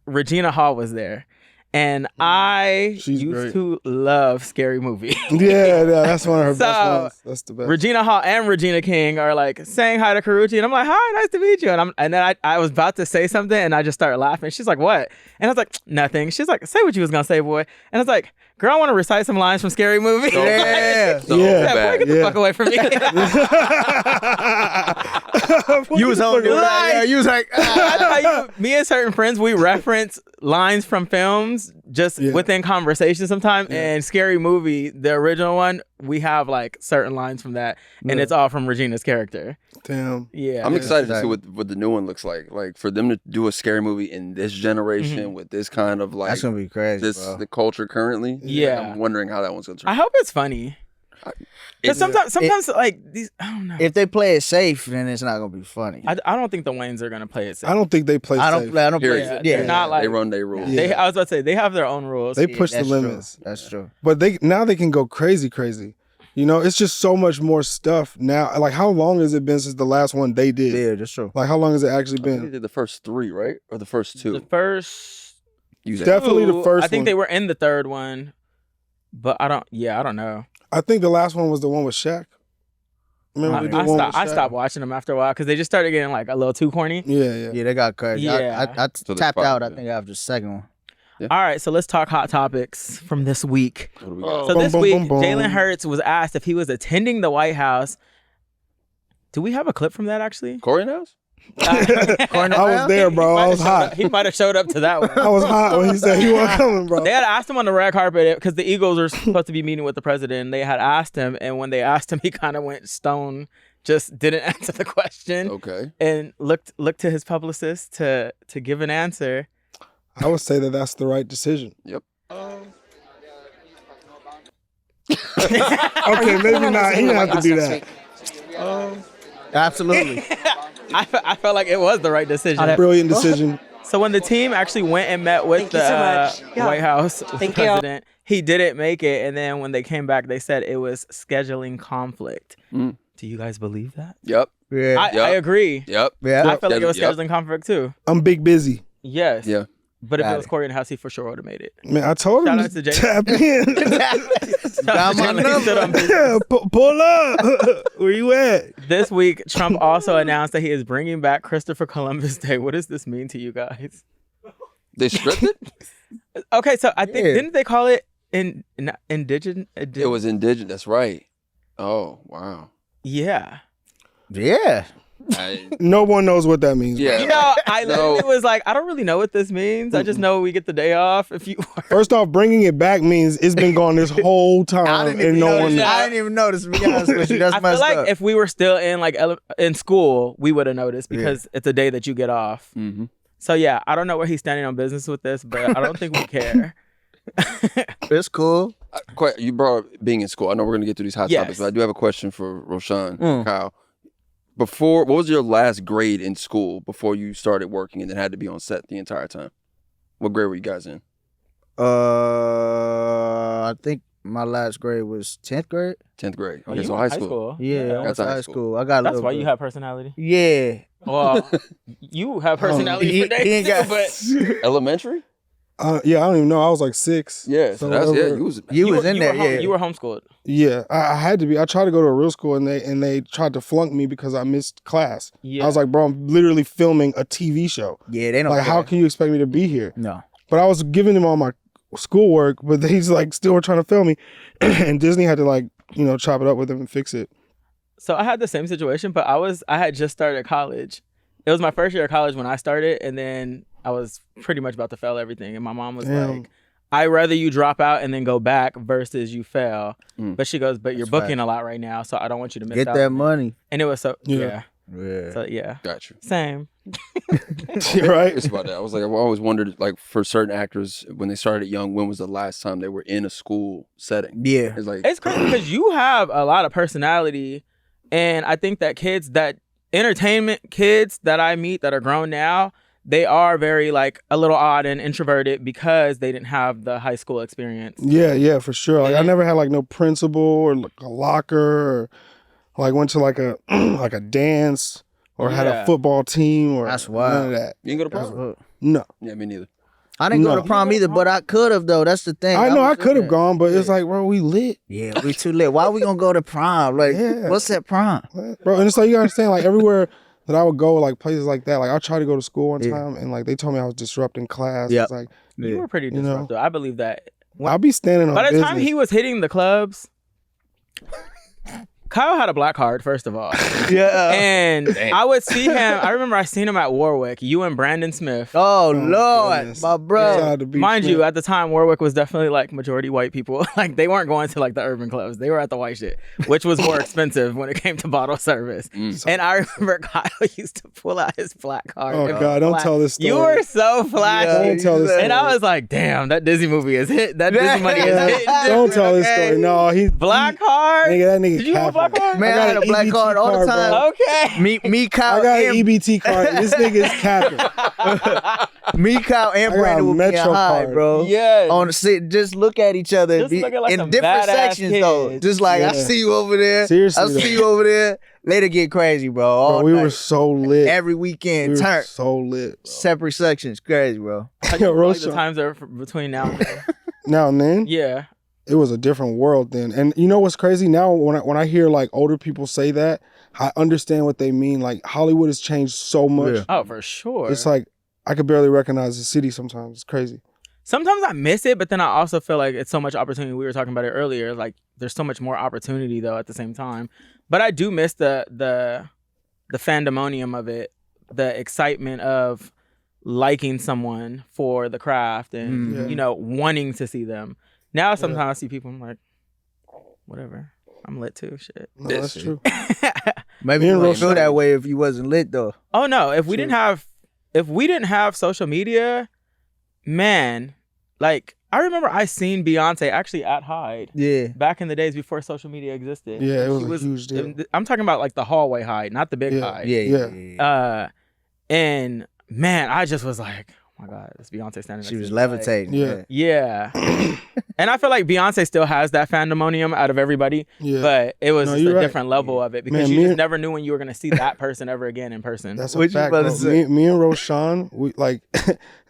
Regina Hall was there. And I
She's
used
great.
to love Scary Movie.
Yeah, that's one of her
So,
best ones. That's the best.
Regina Hall and Regina King are like saying hi to Karuchi, and I'm like, "Hi, nice to meet you." And then I was about to say something, and I just started laughing. She's like, "What?" And I was like, "Nothing." She's like, "Say what you was gonna say, boy." And I was like, "Girl, I want to recite some lines from Scary Movie."
Yeah.
So
Yeah.
Boy, get the
Yeah.
fuck away from me.
You was on there. Yeah, you was like,
I tell you, me and certain friends, we reference lines from films just
Yeah.
within conversation sometimes. And Scary Movie, the original one, we have like certain lines from that, and it's all from Regina's character.
Damn.
Yeah.
I'm excited to see what the new one looks like. Like for them to do a scary movie in this generation with this kind of like
that's gonna be crazy, bro.
the culture currently.
Yeah.
I'm wondering how that one's gonna turn.
I hope it's funny. Because sometimes like these, I don't know.
If they play it safe, then it's not gonna be funny.
I don't think the Waynes are gonna play it safe.
I don't think they play
I
safe.
don't play.
Period.
Yeah,
They're not like
they run their rules.
Yeah.
I was about to say they have their own rules.
They push the
that's
limits.
True. That's true.
But they can go crazy. You know, it's just so much more stuff now. Like, how long has it been since the last one they did?
Yeah, that's true.
Like, how long has it actually
I think they
been?
did the first 3, right? Or the first 2?
The first
You said-
Definitely the
two,
first
I think
one.
they were in the third one, but I don't know.
I think the last one was the one with Shaq. Remember they did one with
I
Shaq?
stopped watching them after a while because they just started getting like a little too corny.
Yeah.
Yeah, they got crazy.
Yeah.
I
So
tapped
there's
out. I
five,
think after the second one.
All right, so let's talk hot topics from this week.
What do we got?
So
Boom,
this
boom,
week,
boom, boom.
Jalen Hurts was asked if he was attending the White House. Do we have a clip from that actually?
Corey knows?
I was there, bro. I was hot.
He might have showed up to that one.
I was hot when he said he wasn't coming, bro.
They had asked him on the red carpet because the Eagles are supposed to be meeting with the president. They had asked him, and when they asked him, he kind of went stone, just didn't answer the question,
Okay.
and looked to his publicist to give an answer.
I would say that that's the right decision.
Yep.
Okay, maybe not. He didn't have to do that.
Absolutely.
I felt like it was the right decision.
Brilliant decision.
So when the team actually went and met with
Thank you so much.
the White House
Thank you.
president, he didn't make it. And then when they came back, they said it was scheduling conflict.
Mm.
Do you guys believe that?
Yep.
Yeah.
I agree.
Yep.
Yeah.
I felt like it was
Yep.
scheduling conflict too.
I'm big busy.
Yes.
Yeah.
But if
Got
it was
it.
Cory in the house, he for sure would have made it.
Man, I told him
Shout out to Jay.
tap in.
Got my number.
Yeah, pull up. Where you at?
This week, Trump also announced that he is bringing back Christopher Columbus Day. What does this mean to you guys?
They stripped it?
Okay, so I think
Yeah.
didn't they call it indigenous?
It was indigenous. That's right. Oh, wow.
Yeah.
Yeah.
No one knows what that means.
Yeah.
You know, I
No.
literally was like, I don't really know what this means. I just know we get the day off if you work.
First off, bringing it back means it's been gone this whole
I
time
didn't
and
even
no
notice.
one.
I didn't even notice. To be honest with you, that's
I feel
messed
like
up.
if we were still in like in school, we would have noticed because it's a day that you get off.
Mm-hmm.
So yeah, I don't know where he's standing on business with this, but I don't think we care.
It's cool.
You brought up being in school. I know we're going to get through these hot
Yes.
topics, but I do have a question for Roshon,
Mm.
Kyle. What was your last grade in school before you started working and then had to be on set the entire time? What grade were you guys in?
I think my last grade was 10th grade.
10th grade.
Oh,
Okay,
you
so
went
high school.
Yeah, I
That's
was
high
high
school.
school. I got a
That's
little
why
bit.
you have personality.
Yeah.
Well, you have personality
he-
for days
he ain't
too,
got-
but
Elementary?
Yeah, I don't even know. I was like 6.
Yeah, so that's
whatever.
you was
You was in there, yeah.
You were homeschooled.
Yeah, I had to be. I tried to go to a real school and they tried to flunk me because I missed class.
Yeah.
I was like, bro, I'm literally filming a TV show.
Yeah, they don't
Like, how
care.
can you expect me to be here?
No.
But I was giving them all my schoolwork, but they like still were trying to film me, and Disney had to like chop it up with them and fix it.
So I had the same situation, but I had just started college. It was my first year of college when I started, and then I was pretty much about to fail everything. And my mom was
Damn.
like, I'd rather you drop out and then go back versus you fail.
Mm.
But she goes, but you're
That's
booking a lot right now, so I don't want you to miss
Get
out.
that
on it."
money.
And it was so,
Yeah.
Yeah.
So yeah,
got you.
same.
Right?
It's about that. I was like, I've always wondered, like, for certain actors when they started young, when was the last time they were in a school setting?
Yeah.
It's like
It's crazy because you have a lot of personality. And I think that entertainment kids that I meet that are grown now, they are very like a little odd and introverted because they didn't have the high school experience.
Yeah, for sure. Like, I
Yeah.
never had like no principal or like a locker or like went to like a like a dance or had
Yeah.
a football team or
That's
none
wild.
of that.
you didn't go to
That's
prom?
what.
No.
Yeah, me neither.
I didn't go
No.
to prom either, but I could have though. That's the thing.
I know I
was
could have
there.
gone, but it's like, bro, we lit.
Yeah, we too lit. Why we gonna go to prom? Like,
Yeah.
what's that prom?
Bro, and it's like, you gotta understand, like, everywhere that I would go, like, places like that, like, I tried to go to school one
Yeah.
time, and, like, they told me I was disrupting class.
Yep.
It's like,
You were pretty
You know?
disruptive. I believe that.
I'll be standing on
By the
business.
time he was hitting the clubs, Kyle had a black card, first of all.
Yeah.
And I would see him. I remember I seen him at Warwick, you and Brandon Smith.
Oh Lord,
goodness.
my bro.
Shout out to B.
Mind
Smith.
you, at the time, Warwick was definitely like majority white people. Like they weren't going to like the urban clubs. They were at the white shit, which was more expensive when it came to bottle service. And I remember Kyle used to pull out his black card.
Oh,
and
God, don't
flash.
tell this story.
You were so flashy.
Don't tell this story.
And I was like, damn, that Disney movie is hit. That Disney money is
Yeah,
hitting.
don't tell this
okay?
story. No, he's
Black card?
Nigga, that nigga
Did you have a black
capping.
card?
Man, I had a black
EBT
card all the
card,
time.
bro.
Okay.
Me, Kyle,
I got an
and
EBT card. This nigga is capping.
me, Kyle, and
I got
Brandon
a
would be
Metro
high,
card.
bro.
Yes.
On the sit, just look at each other.
Just looking like
in
some
different
badass
sections though.
kids.
Just like I
Yeah.
see you over there.
Seriously,
I
though.
see you over there. Later get crazy, bro. All
Bro, we
night.
were so lit.
Every
we
weekend.
were
Turn
so lit. Bro.
separate sections. Crazy, bro.
Like the
Roshan.
times are between now and then.
Now and then,
Yeah.
it was a different world then. And you know what's crazy? Now when I hear like older people say that, I understand what they mean. Like Hollywood has changed so much.
Yeah.
Oh, for sure.
It's like I could barely recognize the city sometimes. It's crazy.
Sometimes I miss it, but then I also feel like it's so much opportunity. We were talking about it earlier. Like there's so much more opportunity though at the same time. But I do miss the fandemonium of it, the excitement of liking someone for the craft and
Yeah.
you know wanting to see them. Now sometimes I see people, I'm like, whatever. I'm lit too. Shit.
No, that's true.
Maybe
Me
you
and
wouldn't feel
Roshan-
that way if you wasn't lit though.
Oh no! If we didn't have social media, man, like I remember I seen Beyonce actually at Hyde
Yeah.
back in the days before social media existed.
Yeah, it
She
was a huge deal.
I'm talking about like the hallway Hyde, not the big
Yeah.
Hyde.
Yeah.
And man, I just was like, oh my god, it's Beyonce standing.
She
next
was
to me. Like,
levitating.
Yeah.
yeah. And I feel like Beyonce still has that fandemonium out of everybody,
Yeah.
but it was
No,
just a
you're right.
different level of it because
Man,
you
me
just
and-
never knew when you were gonna see that person ever again in person.
That's a
What you
fact,
about
bro.
to say?
Me and Roshan, we like.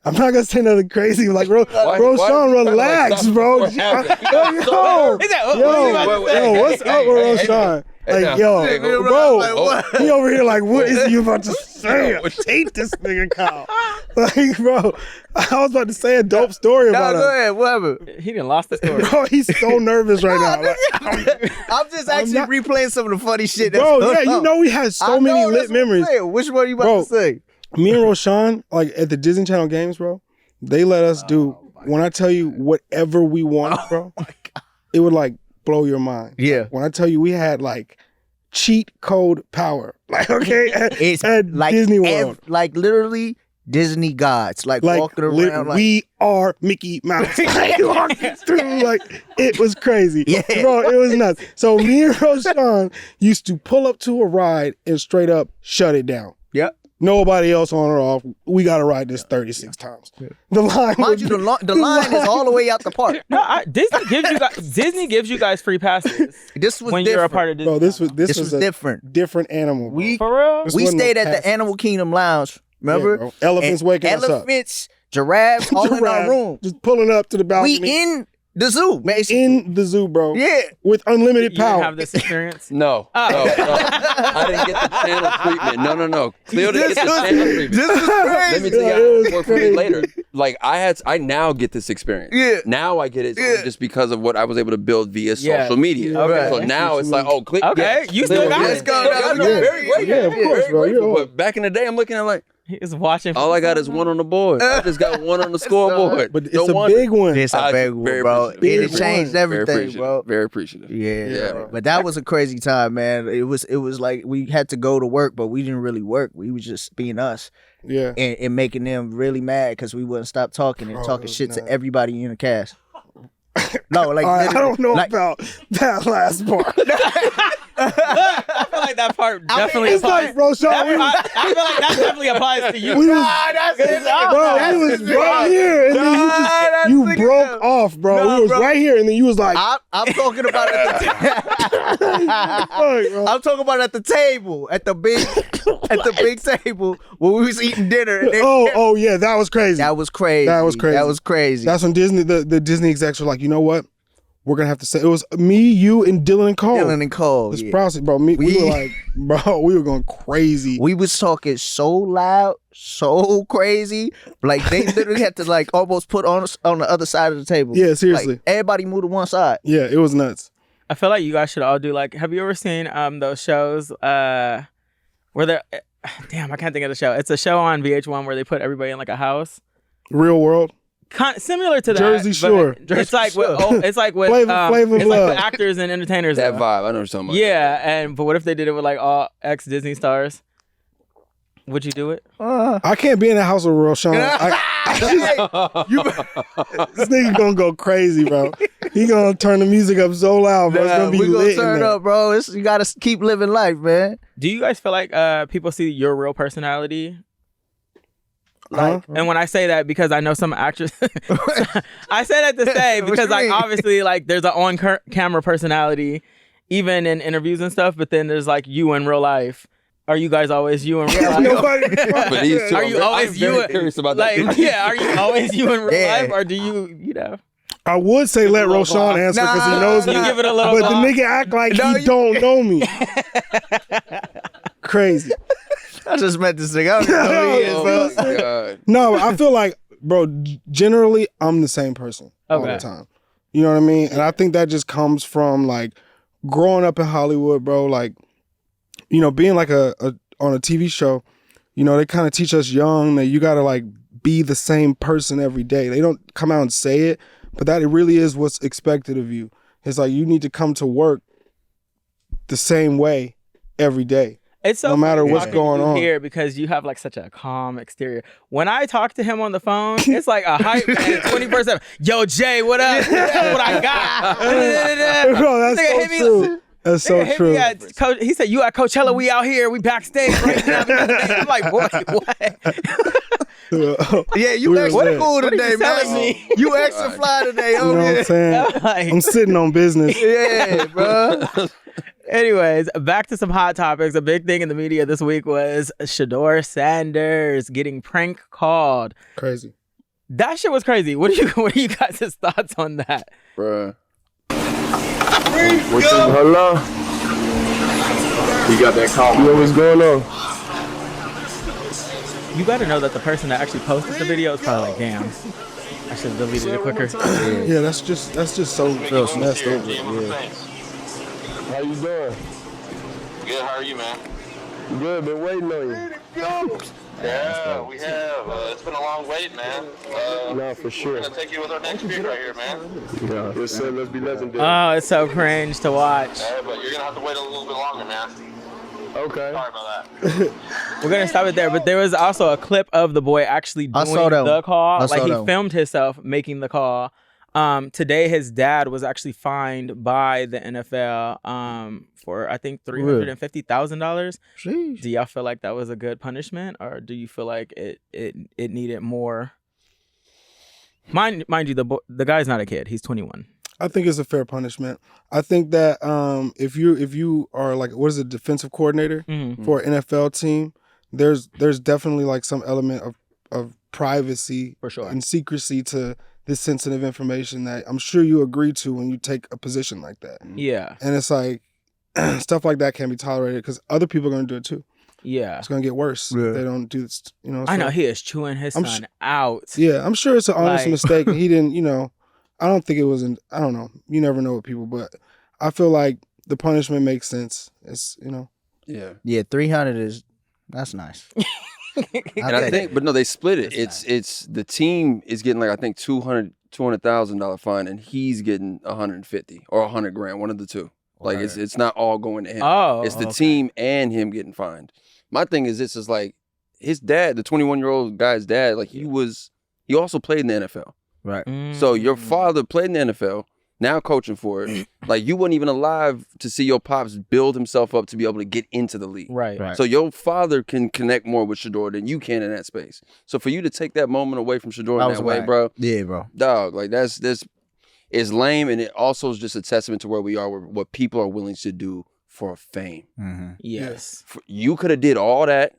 I'm not gonna say nothing crazy. Like
Why-
Roshan,
why-
relax, bro.
What happened?
Yo,
Is that- what
yo,
was he about to say?
yo, what's up with Roshan?
Hey,
Like,
now.
yo,
Hey,
bro,
like, what?
he over here like, what is you about to say? I hate this nigga, Kyle. Like, bro, I was about to say a dope story
No,
about
go
him.
ahead. Whatever.
He didn't lost the story.
Bro, he's so nervous right now. Like,
I'm just actually
not-
replaying some of the funny shit. That's
bro,
going
yeah, you
on.
know we had
I
so many
know,
lit
that's what I'm
memories.
saying. Which one you about
Bro.
to say?
Me and Roshan, like at the Disney Channel games, bro, they let us do, when I tell you whatever we want, bro, it would like blow your mind.
Yeah.
When I tell you we had like cheat code power, like, okay,
It's
at
like
Disney World.
like literally Disney gods, like
Like,
walking around. Like,
we are Mickey Mouse. Like, walking through, like, it was crazy.
Yeah.
Bro, it was nuts. So me and Roshan used to pull up to a ride and straight up shut it down.
Yep.
Nobody else on or off. We got to ride this 36 times. The line
mind you, the line is all the way out the park.
No, Disney gives you guys free passes
This was
when
different.
you're a part of Disney.
Bro, this
This
was
was
a
different.
different animal. Bro.
We
For real?
This
we
wasn't no
stayed at
pass.
the Animal Kingdom Lounge. Remember?
Yeah, bro. Elephants
And
waking us up.
elephants, giraffes, all in our
Giraffe
room.
Just pulling up to the
We
balcony.
in the zoo, basically.
in the zoo, bro.
Yeah.
With unlimited
You didn't
power.
have this experience?
No,
Oh.
no, I didn't get the channel treatment. No. Khleo didn't get the channel treatment.
This is
Let
crazy.
me tell
Yeah,
you
it
how
was
it worked for me
crazy.
later. Like I now get this experience.
Yeah.
Now I get it
Yeah.
just because of what I was able to build via
Yeah.
social media.
Okay.
So now it's like, oh, click.
Okay, you still got
Let's
it.
go.
I'm
Yeah.
very grateful.
Yeah, of course,
very
bro.
grateful.
You're
But back in the day, I'm looking at like,
He was watching.
all I got is one on the board. I just got one on the scoreboard.
But it's
No
a
wonder.
big one.
It's a
I-
big one,
very
bro.
appreciative.
It
Big
changed
one.
everything, bro.
Very appreciative.
Yeah,
Yeah.
but that was a crazy time, man. It was like we had to go to work, but we didn't really work. We was just being us
Yeah.
and making them really mad because we wouldn't stop talking and
Bro,
talking
it was
shit to
nuts.
everybody in the cast. No, like
All right, I
literally,
don't know
like,
about that last part.
I feel like that part definitely
It's
applies.
like, bro, Sean,
I feel like that definitely applies to you.
we was,
that's it.
bro, we was right here, and then you broke off, bro.
Nah,
we was
bro.
right here, and then you was like,
I'm talking about at the
fuck, bro.
I'm talking about at the table, at the big table when we was eating dinner. And
Oh, yeah, that was crazy.
that was crazy.
That was crazy.
That was crazy.
That's when Disney, the Disney execs were like, you know what? We're gonna have to say it was me, you, and Dylan and Cole.
Dylan and Cole.
This
yeah.
process, bro. We were like, bro, we were going crazy.
We was talking so loud, so crazy. Like they literally had to like almost put on the other side of the table.
Yeah, seriously.
Like, everybody moved to one side.
Yeah, it was nuts.
I feel like you guys should all do like. Have you ever seen those shows where they're? Damn, I can't think of the show. It's a show on VH1 where they put everybody in like a house.
Real world.
Similar to that.
Jersey
but
Shore.
It's like with, it's like with
Flavor of
it's like
Love.
with actors and entertainers.
That
though.
vibe, I know what you're talking about.
Yeah, but what if they did it with like all ex Disney stars? Would you do it?
I can't be in the house with Roshon. This nigga gonna go crazy, bro. He gonna turn the music up so loud, bro. It's gonna be
we gonna
lit in
turn
there.
up, bro. You gotta keep living life, man.
Do you guys feel like people see your real personality?
Huh?
And when I say that, because I know some actors, I say that to say
What
because
you
like
mean?
obviously like there's an on-camera personality, even in interviews and stuff. But then there's like you in real life. Are you guys always you in real life?
Nobody.
But these two,
Are you always
I'm very
you?
curious about
Like,
that.
yeah, are you always you in real
Yeah.
life, or do you know?
I would say let
little
Roshon
block.
answer because
Nah.
he knows me.
You give it a little
But
block.
the nigga act like
No,
he
you-
don't know me. Crazy.
I just met this nigga. I don't even know who he is,
Oh
bro.
my God.
No, I feel like, bro, generally I'm the same person all the
Okay.
time. You know what I mean? And I think that just comes from like growing up in Hollywood, bro. Like, you know, being like on a TV show, you know, they kind of teach us young that you gotta like be the same person every day. They don't come out and say it, but that it really is what's expected of you. It's like you need to come to work the same way every day.
It's so
No matter
funny
what's
talking to
going
you
on.
here because you have like such a calm exterior. When I talk to him on the phone, it's like a hype man 24/7. Yo, Jay, what up? That's what I got.
Bro, that's
Nigga
so
hit me-
true. That's so
Nigga hit
true.
me at he said, "You at Coachella? We out here. We backstage right now." I'm like, boy, what?
Yeah, you
We were
extra
lit.
cool
What are
today,
you telling
man.
me?
You extra fly today.
You know
Oh,
what I'm
yeah.
saying?
Like,
I'm sitting on business.
Yeah, bro.
anyways, back to some hot topics. A big thing in the media this week was Shador Sanders getting prank called.
Crazy.
That shit was crazy. What are you guys' thoughts on that?
Bruh.
Hello? You got that call. Yo, what's going on?
You got to know that the person that actually posted the video is probably like, damn, I should have deleted it quicker.
Yeah, that's just so messed over. Yeah.
How you doing?
Good, how are you, man?
Good, been waiting on you.
Yeah, we have. It's been a long wait, man.
No, for sure.
We're gonna take you with our next beer right here, man.
Yeah, yes, sir, let's be legendary.
Oh, it's so cringe to watch.
But you're gonna have to wait a little bit longer, man.
Okay.
Sorry about that.
We're going to stop it there. But there was also a clip of the boy actually
I
doing
saw that
the
one.
call.
I
Like
saw
he
that one.
filmed himself making the call. Today, his dad was actually fined by the NFL for, I think, $350,000.
Sheesh.
Do y'all feel like that was a good punishment, or do you feel like it needed more? Mind you, the guy's not a kid; he's 21.
I think it's a fair punishment. I think that if you are like, what is it, defensive coordinator
Mm-hmm.
for an NFL team, there's definitely like some element of privacy
For sure.
and secrecy to this sensitive information that I'm sure you agree to when you take a position like that.
Yeah,
And it's like stuff like that can't be tolerated because other people are going to do it too.
yeah.
It's going to get worse
Yeah.
if they don't do this. You know,
I know
so-
he is chewing his
I'm
son out.
Yeah, I'm sure it's an honest
Like-
mistake. He didn't, you know, I don't think it was I don't know. You never know with people, but I feel like the punishment makes sense. It's, you know.
Yeah.
Yeah, 300 that's nice.
And I think, but no, they split it.
That's
It's the team is getting like I think $200,000 fine, and he's getting 150 or 100 grand, one of the two. Like it's not all going to him.
Oh,
It's the
okay.
team and him getting fined. My thing is this is like his dad, the 21-year-old guy's dad. Like he also played in the NFL.
Right.
So your
Mm.
father played in the NFL. Now coaching for it. Like, you weren't even alive to see your pops build himself up to be able to get into the league.
Right.
So your father can connect more with Shador than you can in that space. So for you to take that moment away from Shador in that way, bro.
Yeah, bro.
Dog, like this is lame, and it also is just a testament to where we are, what people are willing to do for fame.
Yes.
You could have did all that,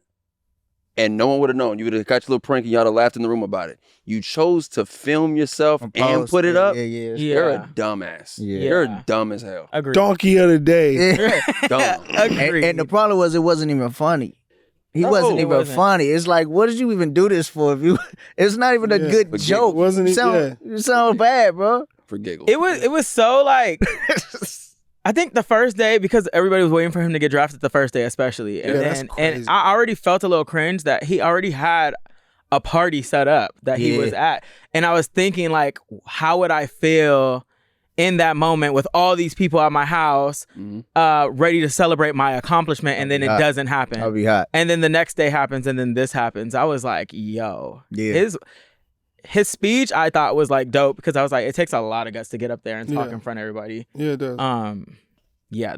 and no one would have known. You would have got your little prank, and y'all would have laughed in the room about it. You chose to film yourself and put it up. You're a dumbass. You're dumb as hell.
Agreed.
Donkey of the day.
Dumb.
And the problem was, it wasn't even funny. He wasn't even funny. It's like, what did you even do this for? If you, it's not even a good joke.
Wasn't it?
You sound bad, bro.
For giggles.
It was so like. I think the first day, because everybody was waiting for him to get drafted the first day, especially, and I already felt a little cringe that he already had a party set up that he was at, and I was thinking like, how would I feel in that moment with all these people at my house, ready to celebrate my accomplishment, and then it doesn't happen.
I'll be hot.
And then the next day happens, and then this happens. I was like, yo, his speech I thought was like dope, because I was like, it takes a lot of guts to get up there and talk in front of everybody.
Yeah, it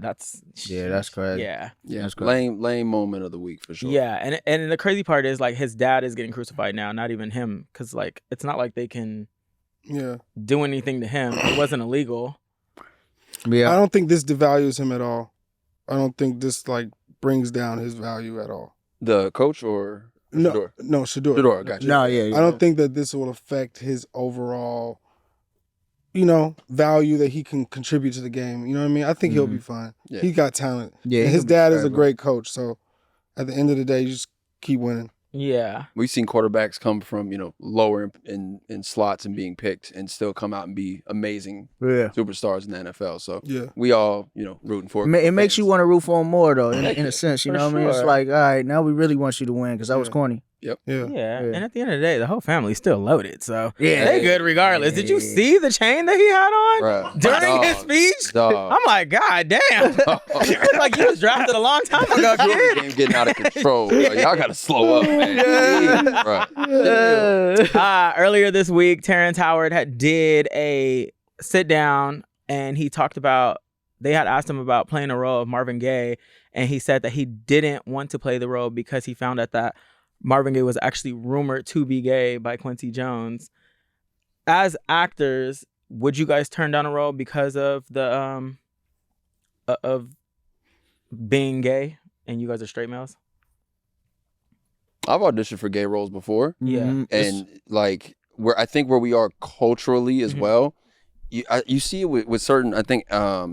does.
That's
crazy.
Yeah,
that's crazy.
Lame moment of the week for sure.
Yeah, and the crazy part is like his dad is getting crucified now, not even him, because like it's not like they can do anything to him. It wasn't illegal.
Yeah, I don't think this devalues him at all. I don't think this like brings down his value at all.
The coach or
Shador? No, Shador.
Shador, gotcha.
No, yeah.
I don't think that this will affect his overall, value that he can contribute to the game. You know what I mean? I think he'll be fine. Yeah. He got talent. Yeah, and his dad is a great coach. So at the end of the day, you just keep winning.
Yeah.
We've seen quarterbacks come from, lower in slots and being picked and still come out and be amazing superstars in the NFL. So we all, rooting for
it. It makes you want to root for him more, though, in a sense. You know what I mean? It's like, all right, now we really want you to win, because that was corny.
Yep.
Yeah. And at the end of the day, the whole family's still loaded. So they good regardless. Did you see the chain that he had on during his speech? I'm like, God damn. You look like you was drafted a long time ago, kid.
Game getting out of control. Y'all got to slow up, man.
Earlier this week, Terrence Howard did a sit down, and he talked about, they had asked him about playing a role of Marvin Gaye, and he said that he didn't want to play the role because he found out that Marvin Gaye was actually rumored to be gay by Quincy Jones. As actors, would you guys turn down a role because of the of being gay, and you guys are straight males?
I've auditioned for gay roles before.
Yeah.
And like where we are culturally as well, you see it with certain, I think,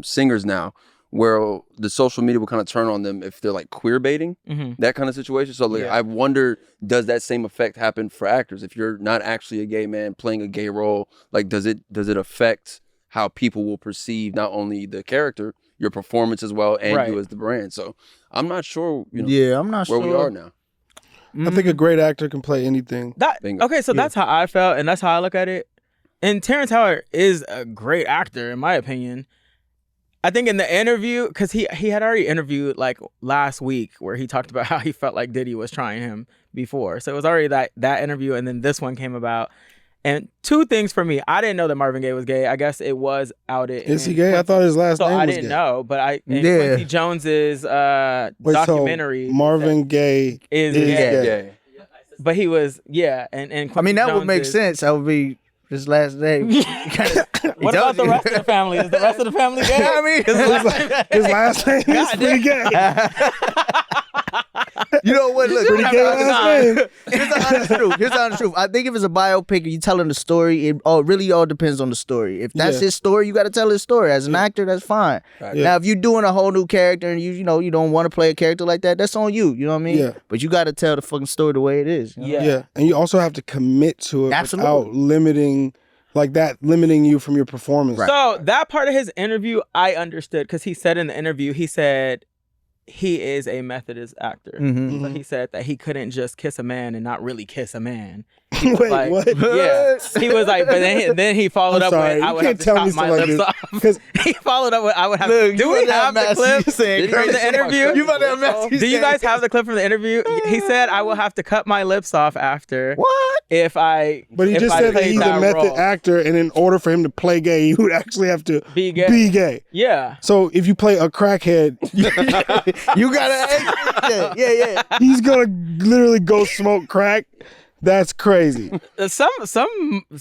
singers now, where the social media will kind of turn on them if they're like queer baiting, that kind of situation. So like, I wonder, does that same effect happen for actors? If you're not actually a gay man playing a gay role, like does it affect how people will perceive not only the character, your performance as well, and you as the brand? So I'm not sure,
I'm not
where
sure
we are now.
I think a great actor can play anything.
That's how I felt, and that's how I look at it. And Terrence Howard is a great actor, in my opinion. I think in the interview, because he had already interviewed like last week where he talked about how he felt like Diddy was trying him before. So it was already that interview, and then this one came about. And two things for me. I didn't know that Marvin Gaye was gay. I guess it was outed.
Is he gay? I thought his last name was gay.
I didn't know, but Quincy Jones's documentary.
So Marvin Gaye is gay.
But he was, and
I mean, that would make sense. That would be his last name.
What about the rest of the family? Is the rest of the family gay?
I mean,
his last name is pretty gay.
You know what? Look,
pretty gay last name.
Here's the honest truth. I think if it's a biopic and you telling the story, it really all depends on the story. If that's his story, you got to tell his story. As an actor, that's fine. Right. Now, if you're doing a whole new character and you don't want to play a character like that, that's on you. You know what I mean? Yeah. But you got to tell the fucking story the way it is. You know?
Yeah. And you also have to commit to it without limiting you from your performance.
Right. So that part of his interview, I understood, because he said in the interview, he said he is a Methodist actor. So he said that he couldn't just kiss a man and not really kiss a man.
Wait,
like,
what?
Yeah, he was like, but then he followed
I'm
up
sorry,
with, I
you
would have
can't
to
tell
chop
me
my
stuff like
lips
this,
off.
'cause-
He followed up with, I would have.
Look,
Do
you
we
better
have the
Massie
clip
saying
from the
crazy.
interview?
You better have Massie
Do you
saying
guys have the clip from the interview? He said, "I will have to cut my lips off after
What?
if I."
But he
if
just
I
said that
played
he's a method
role.
actor, and in order for him to play gay, he would actually have to
Be gay. Yeah.
So if you play a crackhead,
You gotta. Yeah.
he's gonna literally go smoke crack. That's crazy.
Some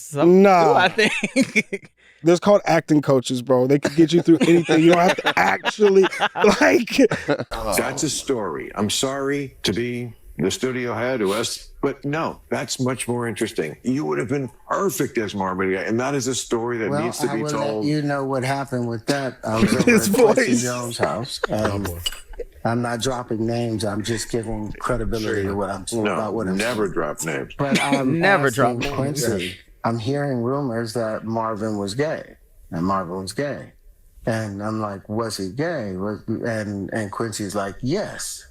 Nah.
do, I think.
There's called acting coaches, bro. They can get you through anything. You don't have to actually like.
That's a story. I'm sorry to be the studio head who has, but no, that's much more interesting. You would have been perfect as Marvin Gaye, and that is a story that needs to be told.
You know what happened with that? I was over
His
at Quincy
voice.
Jones' house. I'm not dropping names. I'm just giving credibility to what I'm saying about what I'm
never
saying.
drop names.
But I'm
Never
asking
drop names.
Quincy. I'm hearing rumors that Marvin was gay, and Marvin was gay, and I'm like, was he gay? And Quincy's like, yes.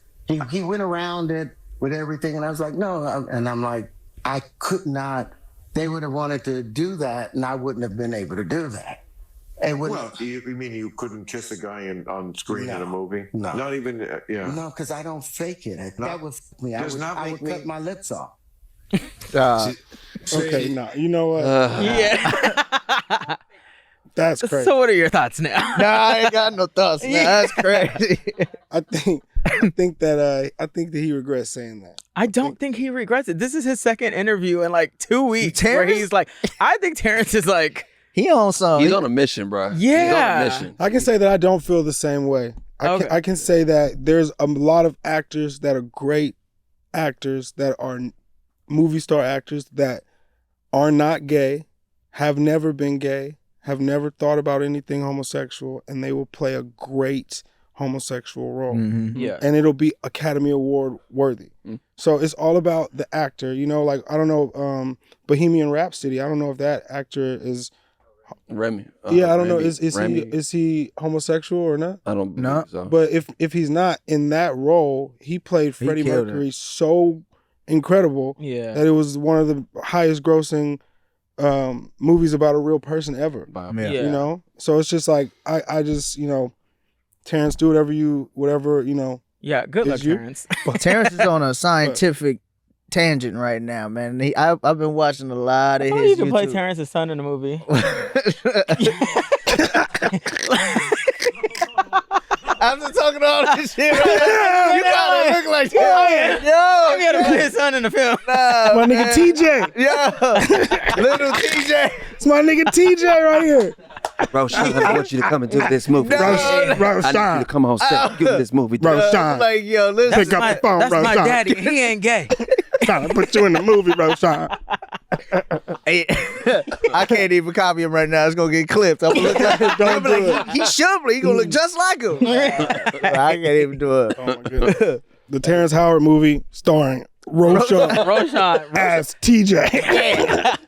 He went around it with everything, and I was like, no. And I'm like, I could not. They would have wanted to do that, and I wouldn't have been able to do that.
Well, you mean you couldn't kiss a guy on screen in a movie?
No.
Not even, yeah.
No, because I don't fake it. That would f me. I would cut my lips off.
Okay, no. You know what?
Yeah.
That's crazy.
So what are your thoughts now?
Nah, I ain't got no thoughts. Nah, that's crazy.
I think that he regrets saying that.
I don't think he regrets it. This is his second interview in like 2 weeks where
Terrence?
he's like, I think Terrence is like,
He on some.
He's on a mission, bro.
Yeah.
He's on a mission.
I can say that I don't feel the same way. I can say that there's a lot of actors that are great actors that are movie star actors that are not gay, have never been gay, have never thought about anything homosexual, and they will play a great homosexual role.
Mm-hmm.
yeah.
And it'll be Academy Award worthy. So it's all about the actor. You know, like, I don't know, Bohemian Rhapsody, I don't know if that actor is...
Remy.
yeah, I don't know.
Remy.
Is he homosexual or not?
I don't believe so.
But if he's not in that role, he played Freddie
killed
Mercury so incredible
Yeah.
that it was one of the highest grossing movies about a real person ever.
Wow.
Yeah.
You know? So it's just like I just, you know, Terrence, do whatever, you know.
Yeah, good luck,
Is you?
Terrence.
Terrence is on a scientific tangent right now, man. I've been watching a lot of
Oh,
his
you can play
YouTube.
Terrence's son in the movie.
After talking all this shit, right? You gotta look like that.
I'm
Yo,
gonna play his son in the film.
nah,
My
man.
nigga TJ.
Yo, little TJ.
It's my nigga TJ right here.
Roshan, I want you to come and do this movie.
No,
I need you
Roshan.
to come on set. Do this movie. dude.
Roshan.
Like, yo, listen.
Pick up the phone,
That's my
Roshan.
daddy. He ain't gay.
Trying to put you in the movie, Roshan.
Hey, I can't even copy him right now. It's gonna get clipped. I'm gonna look like,
Don't do it.
he should, but he gonna look just like him. I can't even do it.
Oh my goodness. The Terrence Howard movie starring Roshan
Roshan.
as TJ.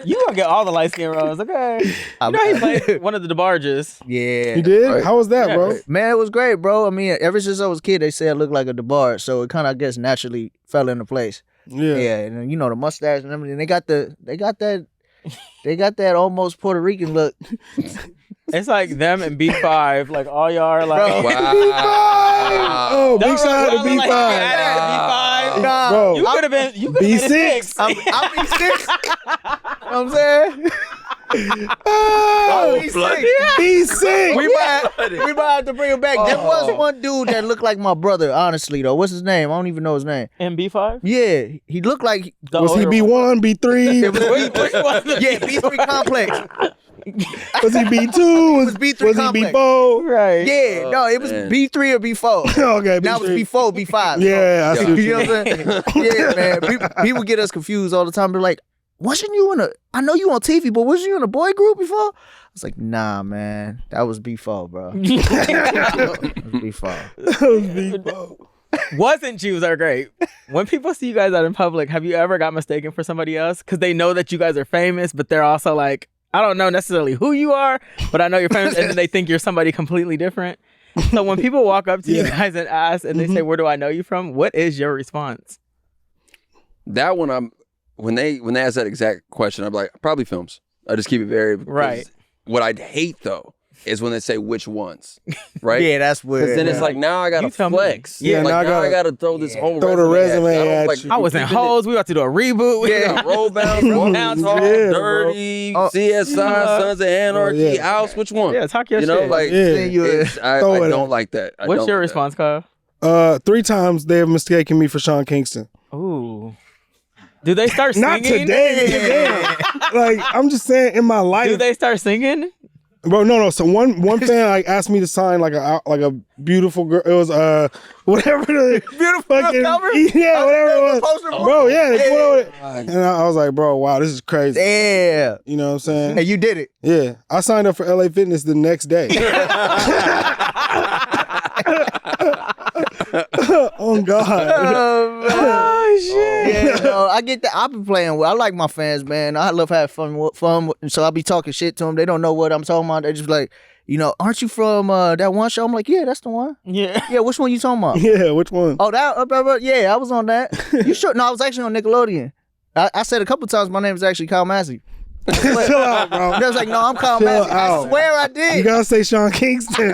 You gonna get all the light skin roles, okay? You know he played one of the DeBarges.
Yeah.
You did?
Right.
How was that,
Yeah.
bro?
Man, it was great, bro. I mean, ever since I was a kid, they said I looked like a DeBarge, so it kind of, I guess, naturally fell into place.
Yeah.
Yeah, and you know the mustache and everything. They got that almost Puerto Rican look.
It's like them and B5, like all y'all are like.
Wow.
Oh,
Don't
big shout out to
look like
B5.
B5.
Nah,
Bro,
You could have been. You could have been
B6.
a
I'm B6. You know what I'm saying?
Oh,
B6.
B6.
We might have to bring him back. There was one dude that looked like my brother, honestly, though. What's his name? I don't even know his name.
In B5?
Yeah, he looked like...
The
Was he
older
B1, B3?
Yeah, B3 Complex.
Was he B2?
was B3
Was he
complex.
B4?
one. Right.
Yeah, no, it was
man.
B3 or B4.
Okay,
Now
B3.
it's B4, B5.
Yeah, I see what
You
you
know what I'm saying? Yeah, man. People get us confused all the time. They're like, wasn't you in a... I know you on TV, but wasn't you in a boy group before? I was like, nah, man. That was B4, bro. That was B4.
Wasn't Jews are great. When people see you guys out in public, have you ever got mistaken for somebody else? Because they know that you guys are famous, but they're also like, I don't know necessarily who you are, but I know you're famous, and then they think you're somebody completely different. So when people walk up to you guys and ask, and they say, where do I know you from? What is your response?
That one, when they ask that exact question, I'm like, probably films. I just keep it very
Right.
What I'd hate though is when they say which ones, right?
Yeah, that's weird.
Because then it's like now I gotta
You tell me.
flex.
Yeah,
like
now I
I gotta throw this whole
throw the resume
I don't
at
like
you.
I was in Holes. We about to do a reboot. We
Yeah,
got
roll bounce, roll down, talk,
Yeah,
dirty,
bro.
CSI, Sons of Anarchy,
yeah.
House. Which one?
Yeah, talk your
you know,
shit.
like
Yeah.
I
Throw it
don't
at-
like that. I
What's
don't
your
like that.
response, Kyle?
3 times they have mistaken me for Sean Kingston.
Ooh. Do they start singing?
Not today. Like, I'm just saying in my life.
Do they start singing?
Bro, no. So one fan like asked me to sign like a beautiful girl. It was whatever the
Beautiful
fucking
cover?
yeah, whatever it was.
Poster
Bro, yeah, they put on it.
God.
And I was like, bro, wow, this is crazy.
Yeah.
You know what I'm saying?
And you did it.
Yeah, I signed up for LA Fitness the next day. Oh God.
Oh shit! Yeah, no, I get that. I've been playing with. I like my fans, man. I love having fun. So I be talking shit to them. They don't know what I'm talking about. They just like, aren't you from that one show? I'm like, yeah, that's the one.
Yeah.
Yeah, which one you talking about?
Yeah, which one?
Oh, that. Yeah, I was on that. You sure? No, I was actually on Nickelodeon. I said a couple times my name is actually Kyle Massie.
Chill out, bro.
They was like, no, I'm Kyle
Chill
Massie.
out.
I swear I did.
You gotta say Sean Kingston.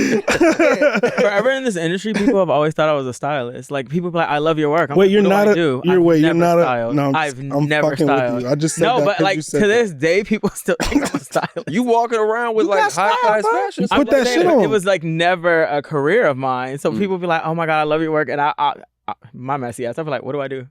Forever in this industry, people have always thought I was a stylist. Like people be like, I love your work. I'm
Wait,
like,
you're
what
not
do I
a.
do?
You're
I've
wait. You're
never
not
styled.
a. No,
I've
I'm
never
fucking
styled.
with you. I just said
No,
that
but
'cause
like
you
to
said that.
this day, people still think I'm a stylist.
You walking around with like high class fashion.
You
I'm
put that
just
shit
saying,
on.
It was like never a career of mine. So people be like, "Oh my god, I love your work," and I my messy ass. I be like, "What do I do?"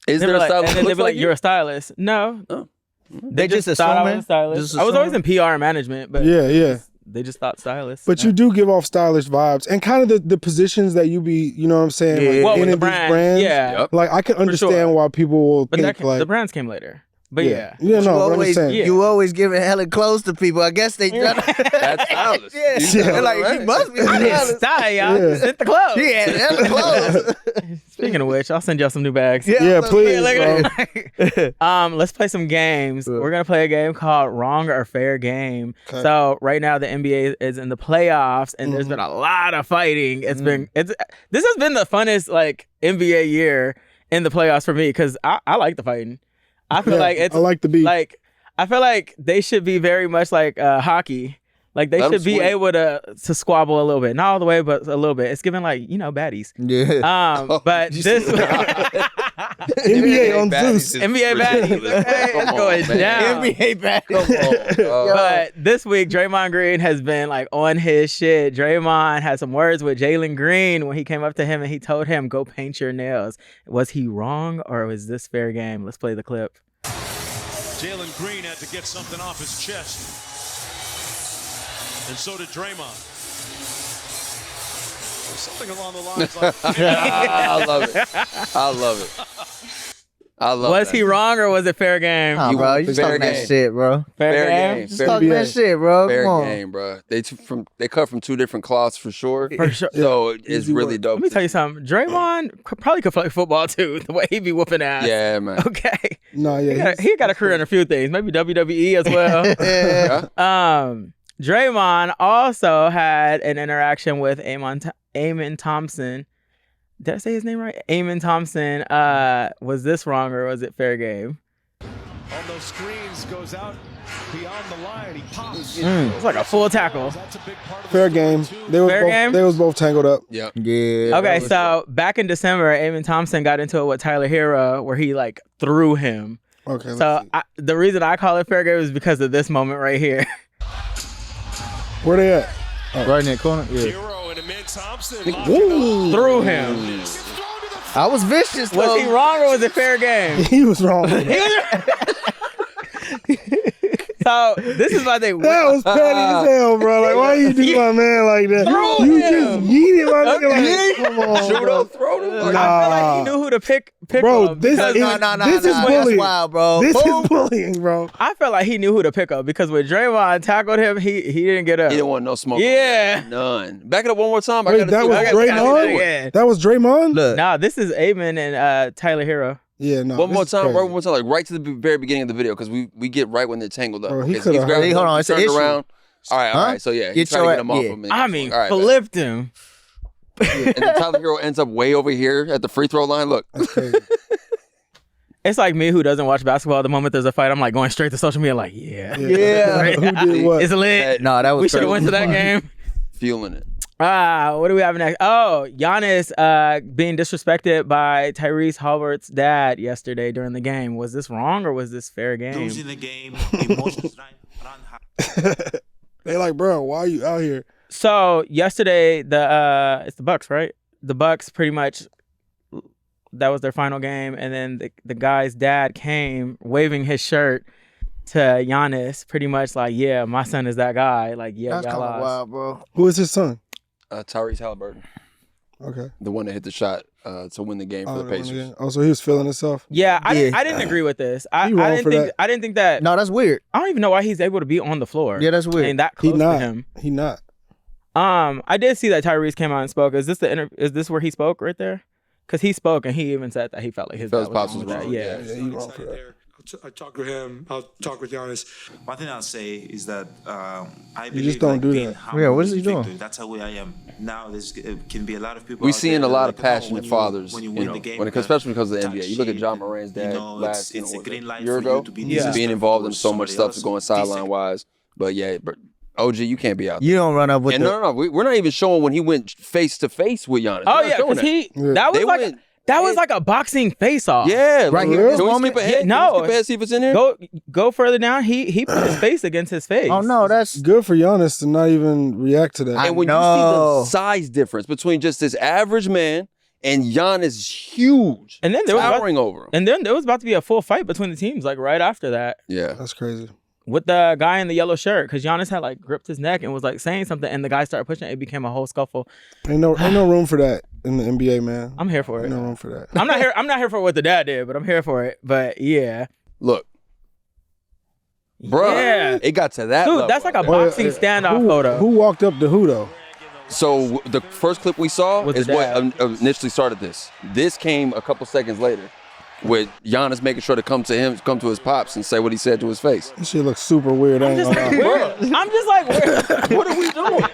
Is
They
there
be
a
like,
stylist?
and then
that
they be
looks
like,
you?
"You're a stylist." No,
Oh.
They just
thought I was
assuming.
a stylist.
Just
I was always in
assuming.
PR and management, but
Yeah.
they just thought stylist.
But you do give off stylish vibes and kind of the positions that you be, you know what I'm saying?
Yeah.
Like
well,
in
with the
these
brands,
brands.
yeah.
Yep.
Like I can understand
sure.
why people will
But
think like
the brands came later. But yeah.
Yeah,
You
no, I'm just
always,
saying.
Yeah.
you always giving hella close to people. I guess they
That's stylist.
Yeah,
You
they're
know,
like,
right?
you must be
Yeah,
stylist.
style, y'all.
Yeah.
Hit the club.
Yeah, hella close.
Speaking of which, I'll send y'all some new bags.
Yeah,
so-
please,
Like, let's play some games. We're gonna play a game called Wrong or Fair Game.
Okay.
So right now the NBA is in the playoffs, and there's been a lot of fighting. This has been the funnest like NBA year in the playoffs for me because I like the fighting. I feel
Yeah,
like it's
I like the beat.
like I feel like they should be very much like hockey. Like they
Let 'em
should be
swing.
able to squabble a little bit, not all the way, but a little bit. It's giving like baddies.
Yeah.
But this
NBA on Zeus.
NBA baddies, okay, it's going down.
NBA back.
Come on, dog.
But this week, Draymond Green has been like on his shit. Draymond had some words with Jalen Green when he came up to him and he told him, "Go paint your nails." Was he wrong or was this fair game? Let's play the clip.
Jalen Green had to get something off his chest. And so did Draymond. Something along the lines like,
I love it. I love it. I love
Was
that.
he wrong or was it fair game?
Nah, bro, you just
fair
talking that
game.
shit, bro.
Fair game.
Just
Fair
talking that
NBA.
shit, bro.
Fair
Come on.
game, bro. They cut from two different cloths for sure.
For sure.
So it's
Easy
really
work.
dope.
Let me tell you something. Draymond probably could play football too, the way he be whooping ass.
Yeah, man.
Okay.
No, yeah.
He got a career in a few things, maybe WWE as well.
Yeah.
Draymond also had an interaction with Eamon Thompson. Did I say his name right? Eamon Thompson. Was this wrong or was it fair game?
on those screens, goes out beyond the line. He pops.
It's like a full tackle.
That's a big part of
Fair
the
game.
story, too.
They was
Fair
both.
game?
They was both tangled up.
Yep.
Yeah.
Okay, so back in December, Eamon Thompson got into it with Tyler Hero where he like threw him.
Okay. let's
So
see.
the reason I call it fair game is because of this moment right here.
Where they at?
Right in that corner. Yeah.
Hero and Amin Thompson.
Threw him.
I was vicious
Was
though.
he wrong or was it fair game?
He was wrong.
So this is my thing.
That was petty as hell, bro. Like, why you do my man like that?
Throw
You
him.
just yeeted my nigga like, come on,
Shoot
bro.
him, throw him. Like,
I feel like
Nah.
he knew who to pick
Bro,
up.
this
because
is
This
this is bullying.
That's wild, bro.
This
Boom.
is bullying, bro.
I felt like he knew who to pick up because when Draymond tackled him, he didn't get up.
He didn't want no smoke.
Yeah.
None. Back it up one more time.
Wait,
I gotta
that
see
was
what-
Draymond?
Yeah.
That was Draymond?
Look.
Nah, this is Eamon and Tyler Hero.
Yeah, no.
One
this
more
is
time,
crazy.
right? One more time, like right to the very beginning of the video, because we get right when they're tangled up.
Bro, he
He's
coulda
grabbing
Hey,
him,
hold on,
he
it's an
turned
issue.
around. All right, all
Huh?
right. So yeah,
Get
he's trying to
your-
get him off
yeah.
him.
I mean,
all right, bet.
flipped him.
And then Tyler Hero ends up way over here at the free throw line. Look,
That's crazy.
It's like me who doesn't watch basketball. The moment there's a fight, I'm like going straight to social media, like, yeah.
Who did what?
It's lit.
No, that was
We should have
crazy.
went to that game.
Feeling it.
What do we have next? Oh, Giannis being disrespected by Tyrese Halliburton's dad yesterday during the game. Was this wrong or was this fair game?
Losing the game, emotions run high.
They like, bro, why are you out here?
So yesterday, it's the Bucks, right? The Bucks pretty much, that was their final game, and then the guy's dad came waving his shirt to Giannis, pretty much like, yeah, my son is that guy. Like, yeah,
That's
y'all
kind of
lost.
wild, bro.
Who is his son?
Tyrese Halliburton,
Okay.
the one that hit the shot to win the game for the Pacers.
Oh, so he was feeling himself.
Yeah, I didn't agree with this. I
You wrong for
didn't think
that.
I didn't think that.
No, that's weird.
I don't even know why he's able to be on the floor.
Yeah, that's weird.
And that
He
close to
not.
him.
He not.
I did see that Tyrese came out and spoke. Is this where he spoke right there? Because he spoke and he even said that he felt like his
Felt
dad
his pops
was
was
wrong with that.
wrong.
Yeah.
Yeah, you wrong for that.
I talk with him. I'll talk with Giannis.
One thing I'll say is that I
You
believe
just don't do
being
that.
humble
Yeah, what is he
is
doing?
victory. That's how I am now. There's can be a lot of people.
We've
out
seen
there
a lot of
that are like,
passionate
when
fathers,
when you
you
win
know,
the game,
especially because of the
talk
NBA. You look at
shit,
John Moran's dad
you know,
last
it's a green light
year
for
ago.
you to be
Being
disrespectful
involved in
to
so much
somebody
stuff going sideline wise. But yeah, but OG, you can't be out there.
You don't run up with
And no, we're not even showing when he went face to face with Giannis.
Oh
We're not
yeah,
showing
because that was
They
like
went-
that was like a boxing face off.
Yeah,
Right
like,
here, this
Can we
moment?
skip ahead?
No.
Can we skip ahead, see if it's in there?
Go further down. He put his face against his face.
Oh no, that's
Good for Giannis to not even react to that.
I
And when you see
know.
the size difference between just this average man and Giannis, huge,
And then there was
towering over him.
And then there was about to be a full fight between the teams, like right after that,
Yeah,
That's crazy.
with the guy in the yellow shirt, because Giannis had like gripped his neck and was like saying something, and the guy started pushing. It became a whole scuffle.
Ain't no room for that in the NBA, man.
I'm here for it.
Ain't no room for that.
I'm not here for what the dad did, but I'm here for it. But yeah,
look, bro,
Yeah.
it got to that
dude,
level.
that's like a boxing standoff photo.
Who walked up to who though?
So the first clip we saw
Was
is
the
what initially started this. This came a couple seconds later, with Giannis making sure to come to his pops and say what he said to his face.
This shit looks super weird. I ain't
Just
gonna
like,
lie.
I'm just like, what are we doing?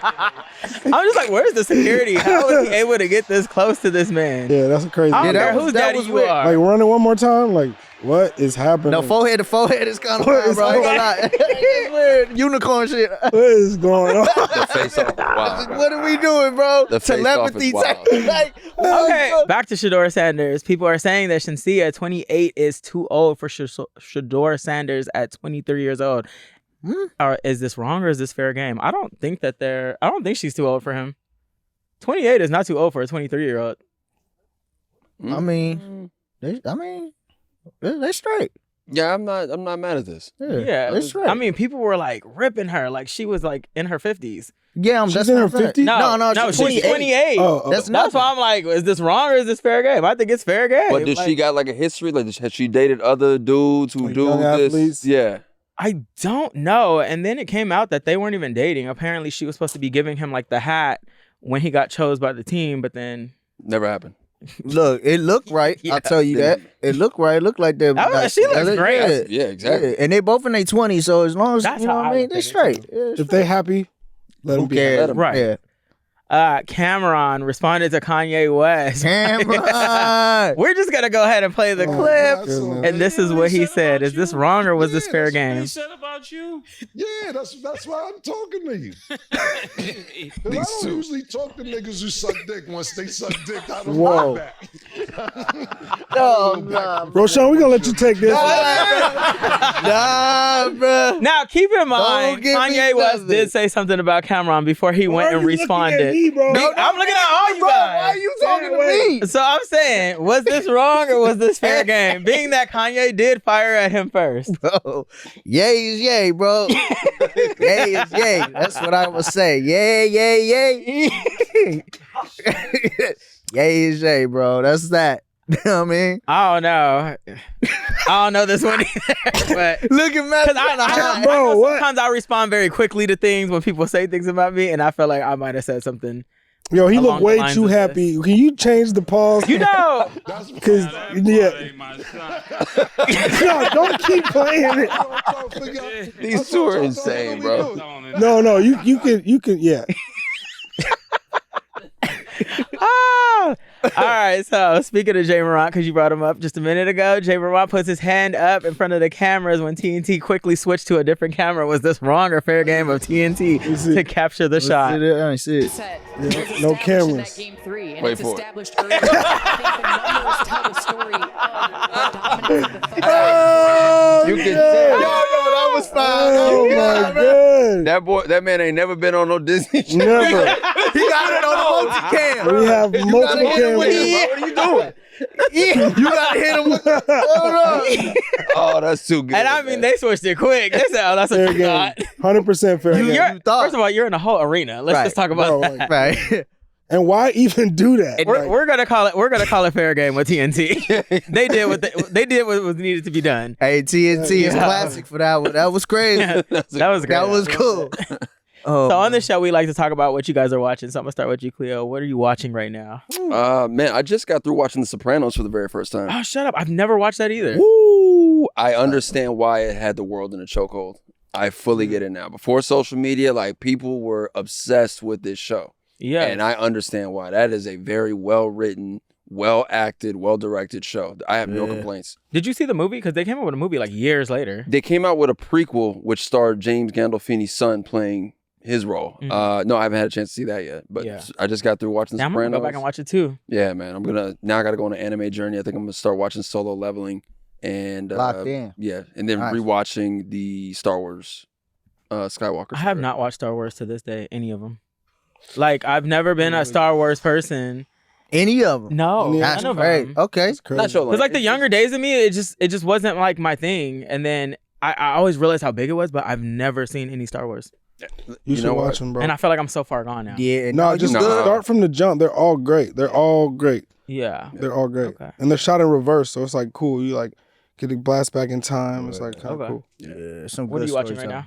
I'm just like, where's the security? How was he able to get this close to this man?
Yeah, that's a crazy.
I don't
Yeah,
care
that
whose
was- that
daddy
was
you
weird.
are.
Like run it one more time. Like what is happening?
no forehead to forehead is kind of
What
wild,
is
bro. I ain't
going
gonna lie. It's weird. Unicorn shit.
What is going on?
The face off is wild. bro.
What are we doing, bro?
The face off is
Telepathy.
wild.
Like,
Okay, back to Shedeur Sanders. People are saying that Shinsia 28 is too old for Shedeur Sanders at 23 years old. Or is this wrong or is this fair game? I don't think she's too old for him. 28 is not too old for a 23-year-old.
I mean, they straight.
Yeah, I'm not mad at this.
Yeah,
they straight.
I mean, people were like ripping her like she was like in her 50s.
Yeah,
She's
that's
in her
what I'm saying.
50s?
No,
she's
she's 28.
Oh,
That's
That's why I'm like, is this wrong or is this fair game? I think it's fair game.
But does
Like,
she got like a history? Like, has she dated other dudes who
Like
do
young
this?
athletes?
Yeah.
I don't know. And then it came out that they weren't even dating. Apparently, she was supposed to be giving him like the hat when he got chose by the team, but then
Never happened.
Look, it looked right.
Yeah.
I'll tell you that. It looked right. It looked like they're.
She looks great.
Yeah, exactly.
Yeah. And they both in their 20s, so as long as
That's
you know
how
what I
I
mean,
would
they
think it
straight. Yeah,
If they happy, let them
who
be.
cares?
Let 'em.
Right.
Yeah.
Cameron responded to Kanye West.
Cameron.
We're just gonna go ahead and play the
Oh,
clip,
goodness.
and this is what he said. Is this wrong or was this fair game?
said about you?
Yeah, that's why I'm talking to you. 'Cause I don't usually talk to niggas who suck dick once they suck dick out of
Whoa.
my back.
Oh, nah.
Roshan, we gonna let you take this.
Nah, bro.
Now, keep in mind,
give me
Kanye West
nothing.
did say something about Cameron before he went and responded.
bro?
I'm looking at all you
Bro,
guys.
why are you talking to me?
So I'm saying, was this wrong or was this fair game? Being that Kanye did fire at him first.
Bro, yay is yay, bro. Yay is yay. That's what I would say. Yay, yay, yay. Yay is yay, bro. That's that. You know what I mean?
I don't know this one either. But
Look at Matt.
because I
Bro,
know
what?
sometimes I respond very quickly to things when people say things about me, and I feel like I might have said something.
Yo, he
Along
looked
the
way
lines
too
of
happy. Can you change the pause?
You know,
Because yeah, no, don't keep playing it.
These two are insane, bro.
No, you can, yeah.
All right, so speaking of Jay Morant, because you brought him up just a minute ago, Jay Morant puts his hand up in front of the cameras when TNT quickly switched to a different camera. Was this wrong or fair game of TNT to capture the shot?
I see it.
Yeah, no cameras.
Game 3, and
Wait
it's
for it.
established early. I think the numbers tell the story of the dominance of the Thunder.
Oh,
You can
yeah.
tell.
that was fine.
Oh my god.
That man ain't never been on no Disney channel.
Never.
He got it on the multi-cam.
We have multiple
hit him with
cameras.
What are you doing?
You gotta hit him with
Oh, that's too good.
And I mean, they switched it quick. That's that's what
Fair
you
game.
thought.
100% fair game.
First of all, you're in a whole arena. Let's just talk about
Bro,
that.
like,
right.
and why even do that?
We're gonna call it fair game with TNT. They did what was needed to be done.
Hey, TNT is classic for that one. That was crazy.
That was great.
That was cool.
So on this show, we like to talk about what you guys are watching. So I'm gonna start with you, Khleo. What are you watching right now?
Man, I just got through watching The Sopranos for the very first time.
Oh, shut up! I've never watched that either.
Woo! I understand why it had the world in a chokehold. I fully get it now. Before social media, like, people were obsessed with this show.
Yeah,
and I understand why. That is a very well written, well acted, well directed show. I have no complaints.
Did you see the movie? Because they came out with a movie like years later.
They came out with a prequel which starred James Gandolfini's son playing his role. No, I haven't had a chance to see that yet. But I just got through watching The
I'm
Sopranos.
gonna go back and watch it too.
Yeah, man. Now I gotta go on an anime journey. I think I'm gonna start watching Solo Leveling and
Locked in.
Yeah, and then rewatching the Star Wars Skywalker.
I have not watched Star Wars to this day, any of them. Like, I've never been a Star Wars person.
Any of them?
No,
That's
none of
great.
them.
Okay.
Not sure.
Because like the younger days of me, it just wasn't like my thing. And then I always realized how big it was, but I've never seen any Star Wars.
You should watch them, bro.
And I feel like I'm so far gone now.
Yeah.
No, just start from the jump. They're all great. They're all great.
Yeah.
They're all great.
Okay.
And they're shot in reverse, so it's like cool. You like get a blast back in time. It's like kind of cool.
Yeah. Some
What
good
are you watching right
storytelling.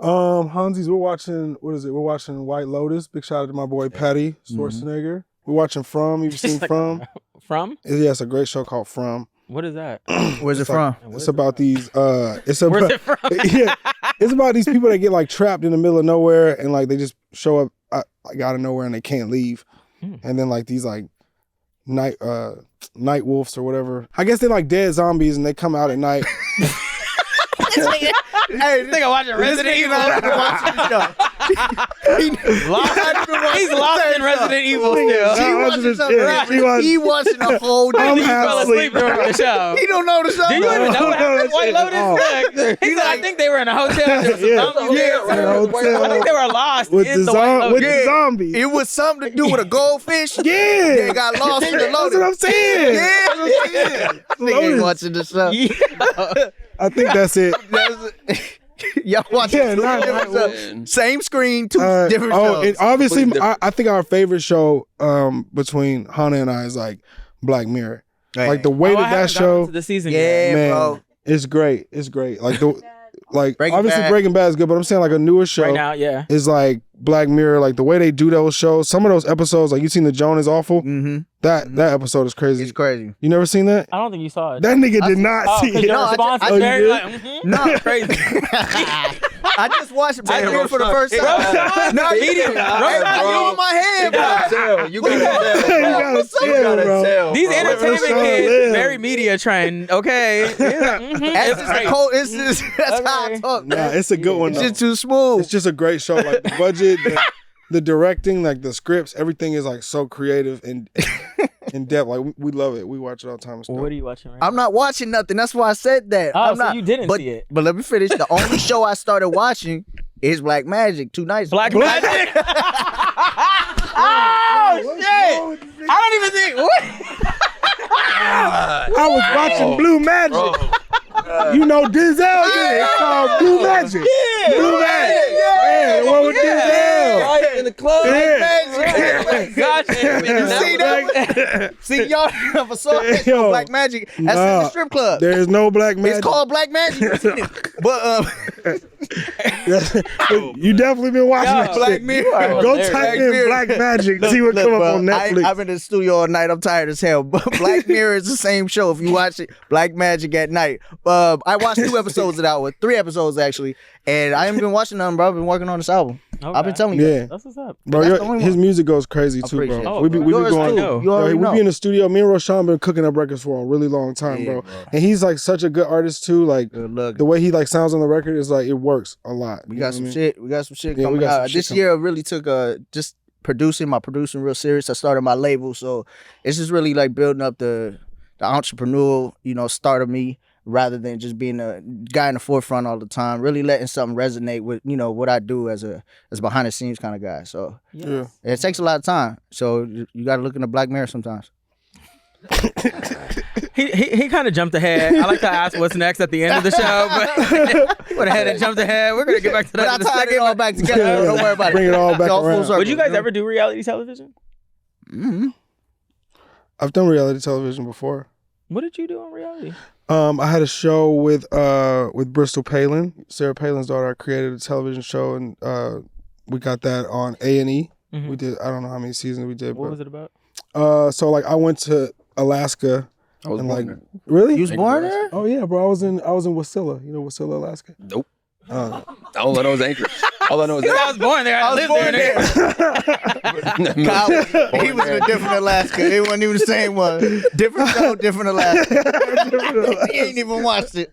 now?
Hansies, we're watching, what is it? We're watching White Lotus. Big shout out to my boy Patty Schwarzenegger. We're watching From. You've seen From?
From?
Yeah, it's a great show called From.
What is that?
Where's it from?
It's about these it's about
Where's it from?
yeah, it's about these people that get like trapped in the middle of nowhere and like they just show up like out of nowhere and they can't leave. And then like these like night wolves or whatever. I guess they're like dead zombies and they come out at night.
Hey, this nigga watching Resident Evil. He's lost in Resident Evil still.
He watching a whole day.
I'm
He fell
half
asleep
asleep.
during the show.
He don't know the show.
Do you even know what happened to White Lotus?
Oh.
He said, I think they were in a hotel. There was some zombies there. I think they were lost
with
in
the
the White Lotus.
with the zombies.
It was something to do with a goldfish.
Yeah.
They got lost in the
That's
lotus.
what I'm saying.
Yeah. Nigga ain't watching the show.
I think that's it.
Y'all watching
Yeah,
two
nah,
different
nah,
shows. Same screen, two different
Oh,
shows.
and obviously,
Completely
I think our favorite show between Hannah and I is like Black Mirror.
Right.
Like the way
Oh, I
that
haven't gotten
show,
to the season
Yeah,
yet.
man,
bro.
it's great. It's great. Like
Breaking
obviously
Bad.
Breaking Bad is good, but I'm saying like a newer show
Right now, yeah.
is like Black Mirror. Like the way they do those shows. Some of those episodes, like you seen the Joan is awful.
Mm-hmm.
That episode is crazy.
It's crazy.
You never seen that?
I don't think you saw it.
That nigga did not
Oh,
see
because
it.
your
No,
response
I
was
just-
very
you
like,
did?
No.
crazy.
I just watched Black Mirror for the first time.
Roshan?
No, you
Medium.
didn't.
Roshan?
You in my head, bro.
You gotta
You gotta tell, bro.
These
Bro,
entertainment
Roshan
kids,
live.
very media trained. Okay.
That's just the cold. That's how I talk.
Nah,
Man.
it's a good one.
It's
though.
just too smooth.
It's just a great show. Like the budget, the directing, like the scripts, everything is like so creative and in depth. Like we love it. We watch it all the time. It's dope.
What are you watching right now?
I'm not watching nothing. That's why I said that.
Oh,
I'm
so
not.
you didn't
but,
see it.
But let me finish. The only show I started watching is Black Magic 2 nights ago.
Black Magic? Oh, shit. I don't even think. What?
I was watching Blue Magic. You know Denzel did it. It's called Blue Magic. Blue Magic. Yeah, the one with Denzel.
Right in the club.
Yeah.
Gotcha.
You see that? See, y'all never saw it.
Yo,
Black Magic. That's in the
nah,
strip club.
There is no Black Magic.
It's called Black Magic. But
You definitely been watching
Yo,
that
Black
shit.
Mirror.
Go
Black
type in
Mirror.
Black Magic.
Look,
See what
look,
come up
bro,
on Netflix.
I've been in the studio all night. I'm tired as hell. But Black Mirror is the same show. If you watch it, Black Magic at night. I watched 2 episodes of that one. 3 episodes actually. And I haven't been watching none, bro. I've been working on this album. I've been telling you.
Yeah.
That's what's up.
Bro,
That's the only
his
one.
music goes crazy too, bro. bro.
Oh,
we be
Yours
going.
too. You already
we
know.
be in the studio. Me and Roshan been cooking up records for a really long time, bro. And he's like such a good artist too. Like the way he like sounds on the record is like it works a lot.
We got some
what I mean?
shit. We got some shit
Yeah, we
coming
got some
out.
shit
This
coming.
year I really took just producing real serious. I started my label, so it's just really like building up the entrepreneurial, start of me, rather than just being a guy in the forefront all the time. Really letting something resonate with what I do as a behind the scenes kind of guy. So
Yeah.
it takes a lot of time. So you got to look in the black mirror sometimes.
He kind of jumped ahead. I like to ask what's next at the end of the show, but he went ahead and jumped ahead. We're gonna get back to that.
But I tied it all back together. Don't worry about it.
Bring it all back
Full
around.
circle,
Would you guys ever do reality television?
Mm-hmm.
I've done reality television before.
What did you do on reality?
I had a show with Bristol Palin, Sarah Palin's daughter. I created a television show, and we got that on A&E.
Mhm.
We did. I don't know how many seasons we did.
What
but,
was it about?
So like I went to Alaska.
I was
and
born
like
there.
really?
You was born there?
Oh yeah, bro. I was in Wasilla. You know Wasilla, Alaska.
Nope. All I know is Anchorage. All I know is
I was born there. I, lived
born
there.
Kyle, he was in a different Alaska. It wasn't even the same one. Different show, different Alaska. He ain't even watched it.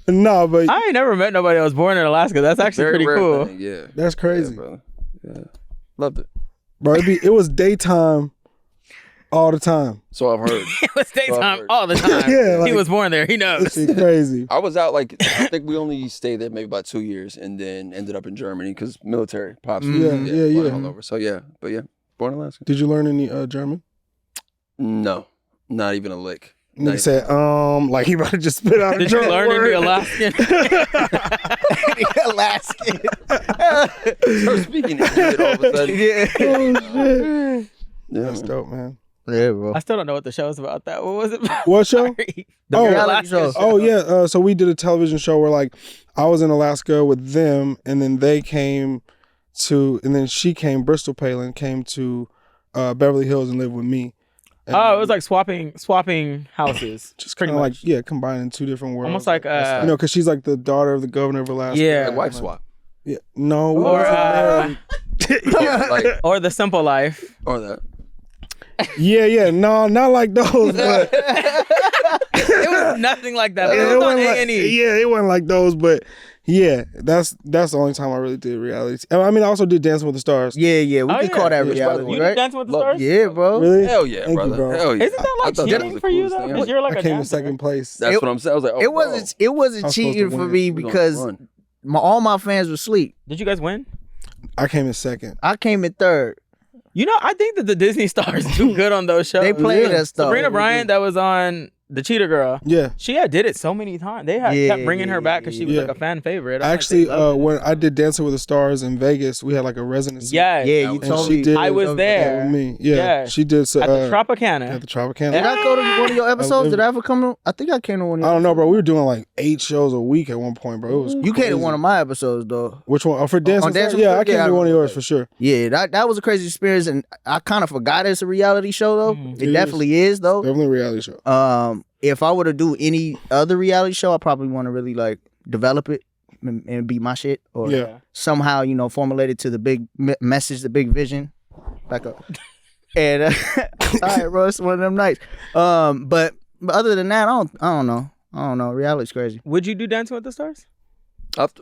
No, but
I ain't never met nobody that was born in Alaska. That's actually
Very
pretty
rare
cool.
thing, yeah.
that's crazy,
Yeah, brother. Yeah. Loved it.
bro. It was daytime all the time.
So I've heard.
It was daytime all the time.
Yeah,
he
like-
was born there. He
That
knows.
shit crazy.
I was out like I think we only stayed there maybe about 2 years, and then ended up in Germany because military pops.
Yeah, yeah.
All over. So yeah, but yeah, born in Alaska.
Did you learn any German?
No, not even a lick.
Nigga said, like he about to just spit out a
Did you
German
learn
word.
any Alaskan?
Alaskan.
Start speaking English all of a sudden.
Yeah.
Oh shit.
Yeah,
That's
man.
dope, man.
Yeah, bro.
I still don't know what the show's about. What was it about?
What show?
Sorry.
Oh,
reality show.
Oh yeah. So we did a television show where like I was in Alaska with them, and then they came to, and then Bristol Palin came to Beverly Hills and lived with me. And
Oh, it was like swapping houses.
just
pretty
kind of
much.
like combining two different worlds.
Almost like
because she's like the daughter of the governor of Alaska.
Yeah.
Like wife swap.
Yeah. No. we
Or,
wasn't married.
Like
or the simple life.
or that.
Yeah. No, not like those. But
It was nothing like that. But it
it
was on
wasn't like,
A&E.
yeah, it wasn't like those. But yeah, that's the only time I really did reality. I mean, I also did Dancing with the Stars.
Yeah. We
Oh,
can
yeah.
call that
Which, by the
reality,
way,
You
right?
did Dancing with the
Look,
Stars?
Yeah, bro.
Really?
Hell yeah,
Thank you,
brother.
bro.
Hell yeah.
Isn't that
I
like
thought
cheating
was
for
the
you
coolest
though?
thing
Because
ever.
you're like
I
a
came in
dancer.
second place.
That's
It-
what I'm saying. I was like, oh,
It wasn't
I was supposed
cheating
to
for
win.
me
We're gonna
because
run.
all my fans were asleep.
Did you guys win?
I came in second.
I came in third.
You know, I think that the Disney stars do good on those shows.
They played that stuff.
Sabrina Bryant, that was on The Cheetah Girl.
Yeah.
She had did it so many times. They had kept bringing her back because she was
yeah.
like a fan favorite. I'm like,
Actually,
they loved it.
when I did Dancing with the Stars in Vegas, we had like a residency.
Yeah,
Yeah, you
And
told
she
me.
did.
I was there.
With me. Yeah,
Yeah.
she did. So,
at the Tropicana.
At the Tropicana.
Did I go to one of your episodes? Did I ever come to? I think I came to one of
I
your
don't know, bro. We were doing like 8 shows a week at one point, bro. It was
You came to
crazy.
one of my episodes, though.
Which one? Oh, for Dancing
On
with the Stars?
Dancing
Yeah,
with
I
the-
came
yeah,
to
I
one of
remember
yours for sure.
Yeah, that was a crazy experience, and I kind of forgot it's a reality show, though.
Mhm.
It definitely is, though.
Definitely a reality show.
If I were to do any other reality show, I probably want to really like develop it and be my shit, or
Yeah.
somehow formulate it to the big message, the big vision. Back up. And all right, bro, it's one of them nights. But other than that, I don't know. Reality's crazy.
Would you do Dancing with the Stars?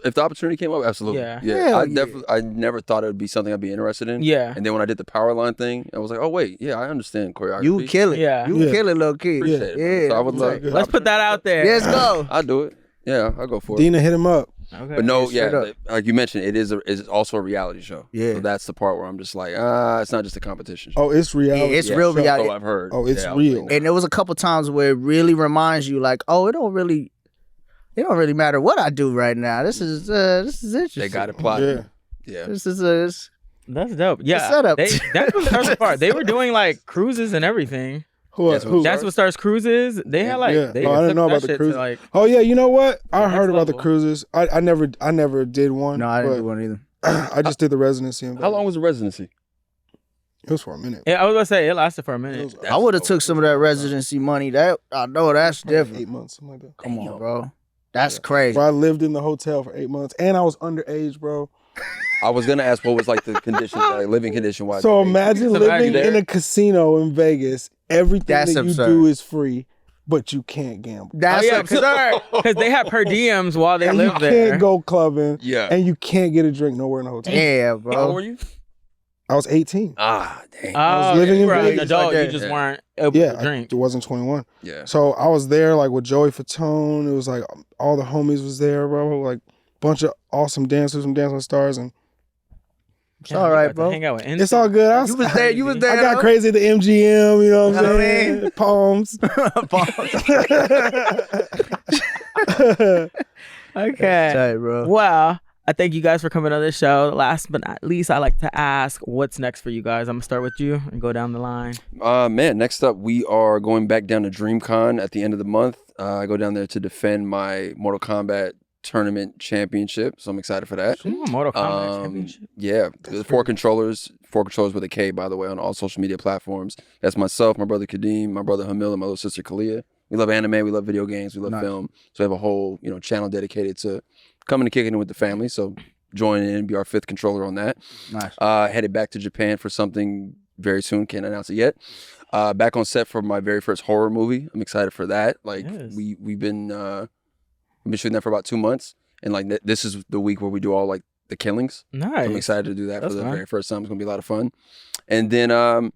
If the opportunity came up, absolutely.
Yeah.
Hell
I
yeah.
definitely. I never thought it would be something I'd be interested in.
Yeah.
And then when I did the power line thing, I was like, oh wait, yeah, I understand choreography.
You kill it.
Yeah.
You
Yeah.
kill it, little kid.
Appreciate it.
Yeah.
So I would love.
Let's put that out there.
Let's go.
I'll do it. Yeah, I'll go for it.
Dina hit him up.
Okay.
But no,
straight
yeah,
up.
like you mentioned, it's also a reality show.
Yeah.
So that's the part where I'm just like, it's not just a competition show.
Oh, it's reality.
Yeah, it's real
so
reality.
I've heard.
Oh, it's
Yeah, I was
real.
like,
And there was a couple times where it really reminds you, like, oh, it don't really matter what I do right now. This is interesting.
they got it plotted. Yeah.
This is
That's dope. Yeah.
setup.
That's what Stars part. They were doing like cruises and everything.
Who?
That's what Stars cruises. They had like
Yeah.
they
Oh, I didn't
took
know
that
about the
shit to,
cruise.
like,
Oh yeah, you know what? I
next
heard about the
level.
cruises. I never did one.
no, I didn't
but
do one either.
I just did the residency. In
How long was the residency?
It was for a minute.
Yeah, I was gonna say it lasted for a minute.
I would have took some of that residency money. That I know that's different.
8 months, something like that.
Come on, bro. That's crazy.
Bro, I lived in the hotel for 8 months, and I was underage, bro.
I was gonna ask what was like the condition, like living condition wise.
So imagine living in a casino in Vegas. Everything
That's
that
absurd.
you do is free, but you can't gamble.
That's absurd.
Because they have per diems while they
And
live
you
there.
can't go clubbing.
Yeah.
And you can't get a drink nowhere in the hotel.
Yeah, bro.
How old were you?
I was 18.
Ah, dang.
I was living in
you were an
Vegas.
adult.
like
You
that.
just
Yeah.
weren't able
Yeah,
to drink.
I wasn't 21.
Yeah.
So I was there like with Joey Fatone. It was like all the homies was there, bro. Like bunch of awesome dancers from Dancing with Stars, and
It's all right, bro.
Hang out with
it's all good.
You was there. You was there.
I got
though.
crazy at the MGM. You know what I'm
You know what I
saying?
mean?
Palms.
Okay.
Tight, bro.
Well, I thank you guys for coming on the show. Last but not least, I like to ask, what's next for you guys? I'm gonna start with you and go down the line.
Man, next up we are going back down to DreamCon at the end of the month. I go down there to defend my Mortal Kombat tournament championship, so I'm excited for that.
Ooh, Mortal Kombat Championship.
Yeah, the four controllers with a K, by the way, on all social media platforms. That's myself, my brother Kadeem, my brother Hamil, and my little sister Khleo. We love anime, we love video games, we love film. So we have a whole, channel dedicated to coming and kicking it with the family. So join in and be our 5th controller on that.
Nice.
Headed back to Japan for something very soon. Can't announce it yet. Back on set for my very first horror movie. I'm excited for that. Like we've been shooting that for about 2 months, and like this is the week where we do all like the killings.
Nice.
I'm excited to do that
That's
for the
fun.
very first time. It's gonna be a lot of fun. And then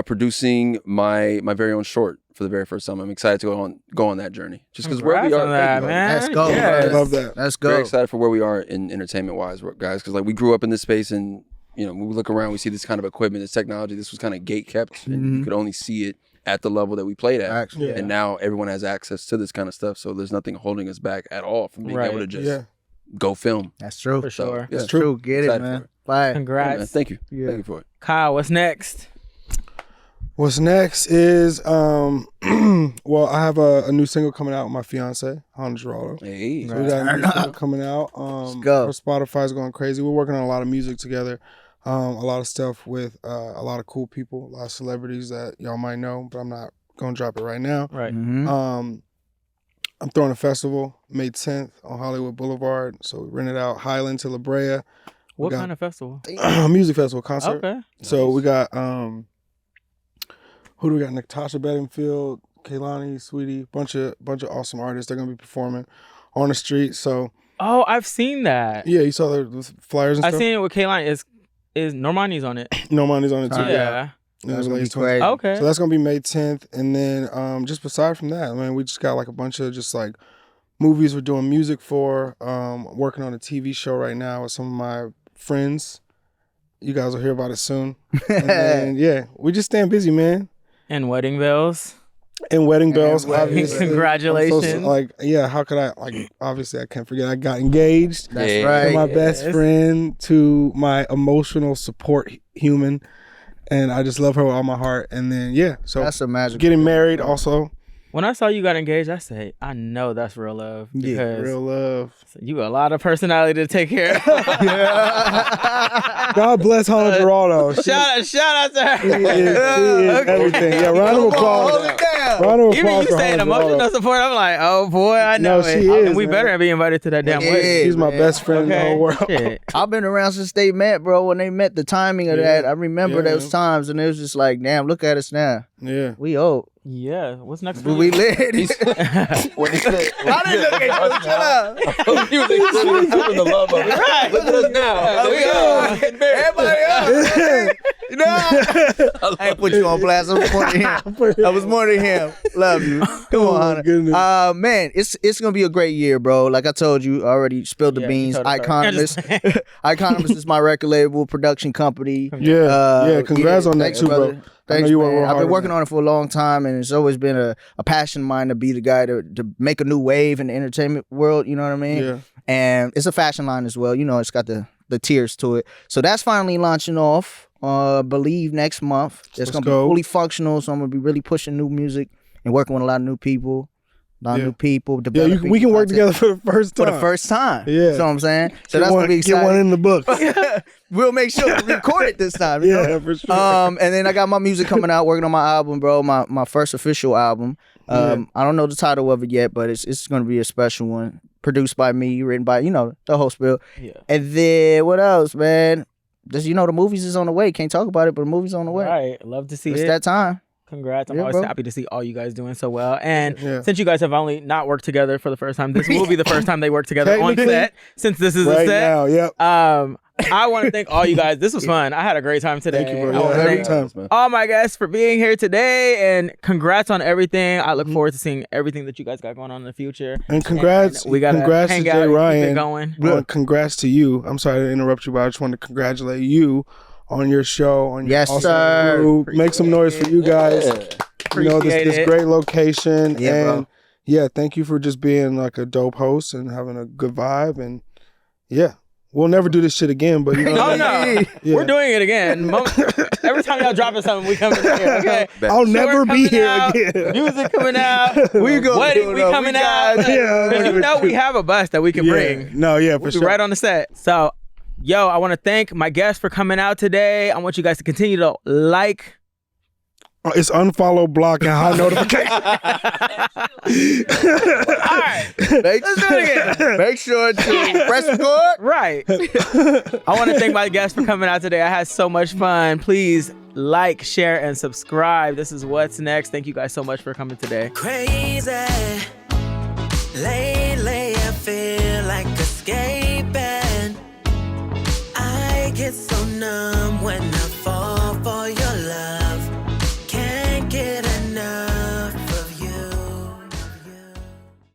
producing my very own short for the very first time. I'm excited to go on that journey. Just because where we
Congrats
are,
on that,
thank you.
man.
Let's go.
Yes.
I love that.
Let's go.
Very excited for where we are in entertainment wise, guys. Because like we grew up in this space, and when we look around, we see this kind of equipment, this technology. This was kind of gate kept, and you could only see it at the level that we played at.
Actually,
And now everyone has access to this kind of stuff, so there's nothing holding us back at all from being able to just go film.
That's true.
For sure.
Yeah.
That's true. Get it,
Excited
man.
for it.
Bye.
Yeah,
Congrats.
man. Thank you.
Yeah.
Thank you for it.
Kyle, what's next?
What's next is well, I have a new single coming out with my fiance, Hannah Geraldo.
Hey.
So we got a new single coming out.
go.
Her Spotify's going crazy. We're working on a lot of music together. A lot of stuff with a lot of cool people, a lot of celebrities that y'all might know, but I'm not gonna drop it right now.
Right.
Mm-hmm.
I'm throwing a festival May 10th on Hollywood Boulevard. So we rented out Highland to La Brea.
What
got-
kind of festival?
A music festival concert.
Okay.
So we got who do we got? Natasha Bedingfield, Kehlani, Sweetie, bunch of awesome artists. They're gonna be performing on the street. So
Oh, I've seen that.
yeah, you saw the flyers and
I've
stuff.
seen it with Kayline. Is Normani's on it?
No Money's on it too.
Yeah.
And
That's
the
gonna be
latest one.
crazy.
Okay.
So that's gonna be May 10th, and then just beside from that, man, we just got like a bunch of just like movies we're doing music for. Working on a TV show right now with some of my friends. You guys will hear about it soon. And then, yeah, we just staying busy, man.
And Wedding Bells.
And Wedding Bells,
wedding-
obviously.
Congratulations.
I'm so, yeah, how could I, obviously I can't forget I got engaged.
That's
Yeah.
right.
To my best
Yes.
friend, to my emotional support human. And I just love her with all my heart. And then, yeah, so
That's a magic.
getting married also.
When I saw you got engaged, I said, I know that's real love.
Yeah,
Because
Real love.
you got a lot of personality to take care of.
God bless Hannah Geraldo. She
shout out to her.
is everything. Yeah, round of applause.
Hold it down.
Round of
Even
applause
you
for
saying
Hannah
emotional
Geraldo.
support, I'm like, oh boy, I know
No,
it.
she is,
And we
man.
better be invited to that damn
Yeah.
wedding.
She's my
man.
best friend in the whole world.
Shit.
I've been around since they met, bro. When they met, the timing of
Yeah.
that, I remember
Yeah.
those times, and it was just like, damn, look at us now.
Yeah.
We old.
Yeah. What's next for
But
you?
we lit.
When he said,
I didn't look at you. Chill out.
he was feeling the love of it.
Right.
Look at us now.
We are.
Everybody else. You know, I ain't put you on blast. I was more than him. I was more than him. Love you. Come
Oh,
on,
my
Hunter.
goodness.
Man, it's gonna be a great year, bro. Like I told you, I already spilled the
Yeah, you
beans.
told us
Iconomist. Iconomist is my record label, production company.
Yeah, congrats on that
thanks,
too,
brother.
bro. I
Thanks,
know you work
man.
real
I've
hard
been
on
working
that.
on it for a long time, and it's always been a passion of mine to be the guy to make a new wave in the entertainment world. You know what I mean?
Yeah.
And it's a fashion line as well. You know, it's got the tiers to it. So that's finally launching off. Believe next month. It's
Let's
gonna
go.
be fully functional. So I'm gonna be really pushing new music and working with a lot of new people.
Yeah.
New people.
Yeah,
Developing
we can work
content
together for the first time.
for the first time.
Yeah.
You know what I'm saying? So that's
Get
gonna be exciting.
Get one in the book.
We'll make sure to record it this time. You know?
Yeah, for sure.
And then I got my music coming out, working on my album, bro. My first official album. I don't know the title of it yet, but it's gonna be a special one. produced by me, written by, the whole spiel.
Yeah.
And then what else, man? Just, the movies is on the way. Can't talk about it, but the movie's on the way.
Right. Love to see
It's
it.
that time.
Congrats. I'm
Yeah,
always
bro.
happy to see all you guys doing so well. And since you guys have only not worked together for the first time, this will be the first time they work together on
Technically,
set, since this is a
right
set.
now, yep.
I want to thank all you guys. This was fun. I had a great time today.
Thank you, bro.
I wanna
Yeah, every
thank
time.
all my guests for being here today, and congrats on everything. I look forward to seeing everything that you guys got going on in the future.
And congrats,
we got
congrats
hang
to
out
Jay
and keep it
Ryan.
going.
Well, congrats to you. I'm sorry to interrupt you, but I just wanted to congratulate you on your show. On your
Yes,
awesome
sir.
group. Make some noise for you guys.
Appreciate
this
it.
great location.
Yeah,
and
bro.
yeah, thank you for just being like a dope host and having a good vibe. And yeah, we'll never do this shit again, but you know.
Oh no,
Yeah.
we're doing it again. Every time y'all dropping something, we come in here. Okay,
I'll never be
coming
here
out,
again.
Music coming out.
We go
Wedding,
do
we
it up.
coming
We
out.
got it.
Yeah,
Because you know we have a bus that we can
Yeah.
bring.
No, yeah, for
We'll be
sure.
right on the set. So, yo, I want to thank my guests for coming out today. I want you guys to continue to like.
It's unfollow, block, and high notification.
All right, let's do it again.
Make sure to press record.
Right. I want to thank my guests for coming out today. I had so much fun. Please like, share, and subscribe. This is What's Next. Thank you guys so much for coming today.
Crazy. Lately I feel like escaping. I get so numb.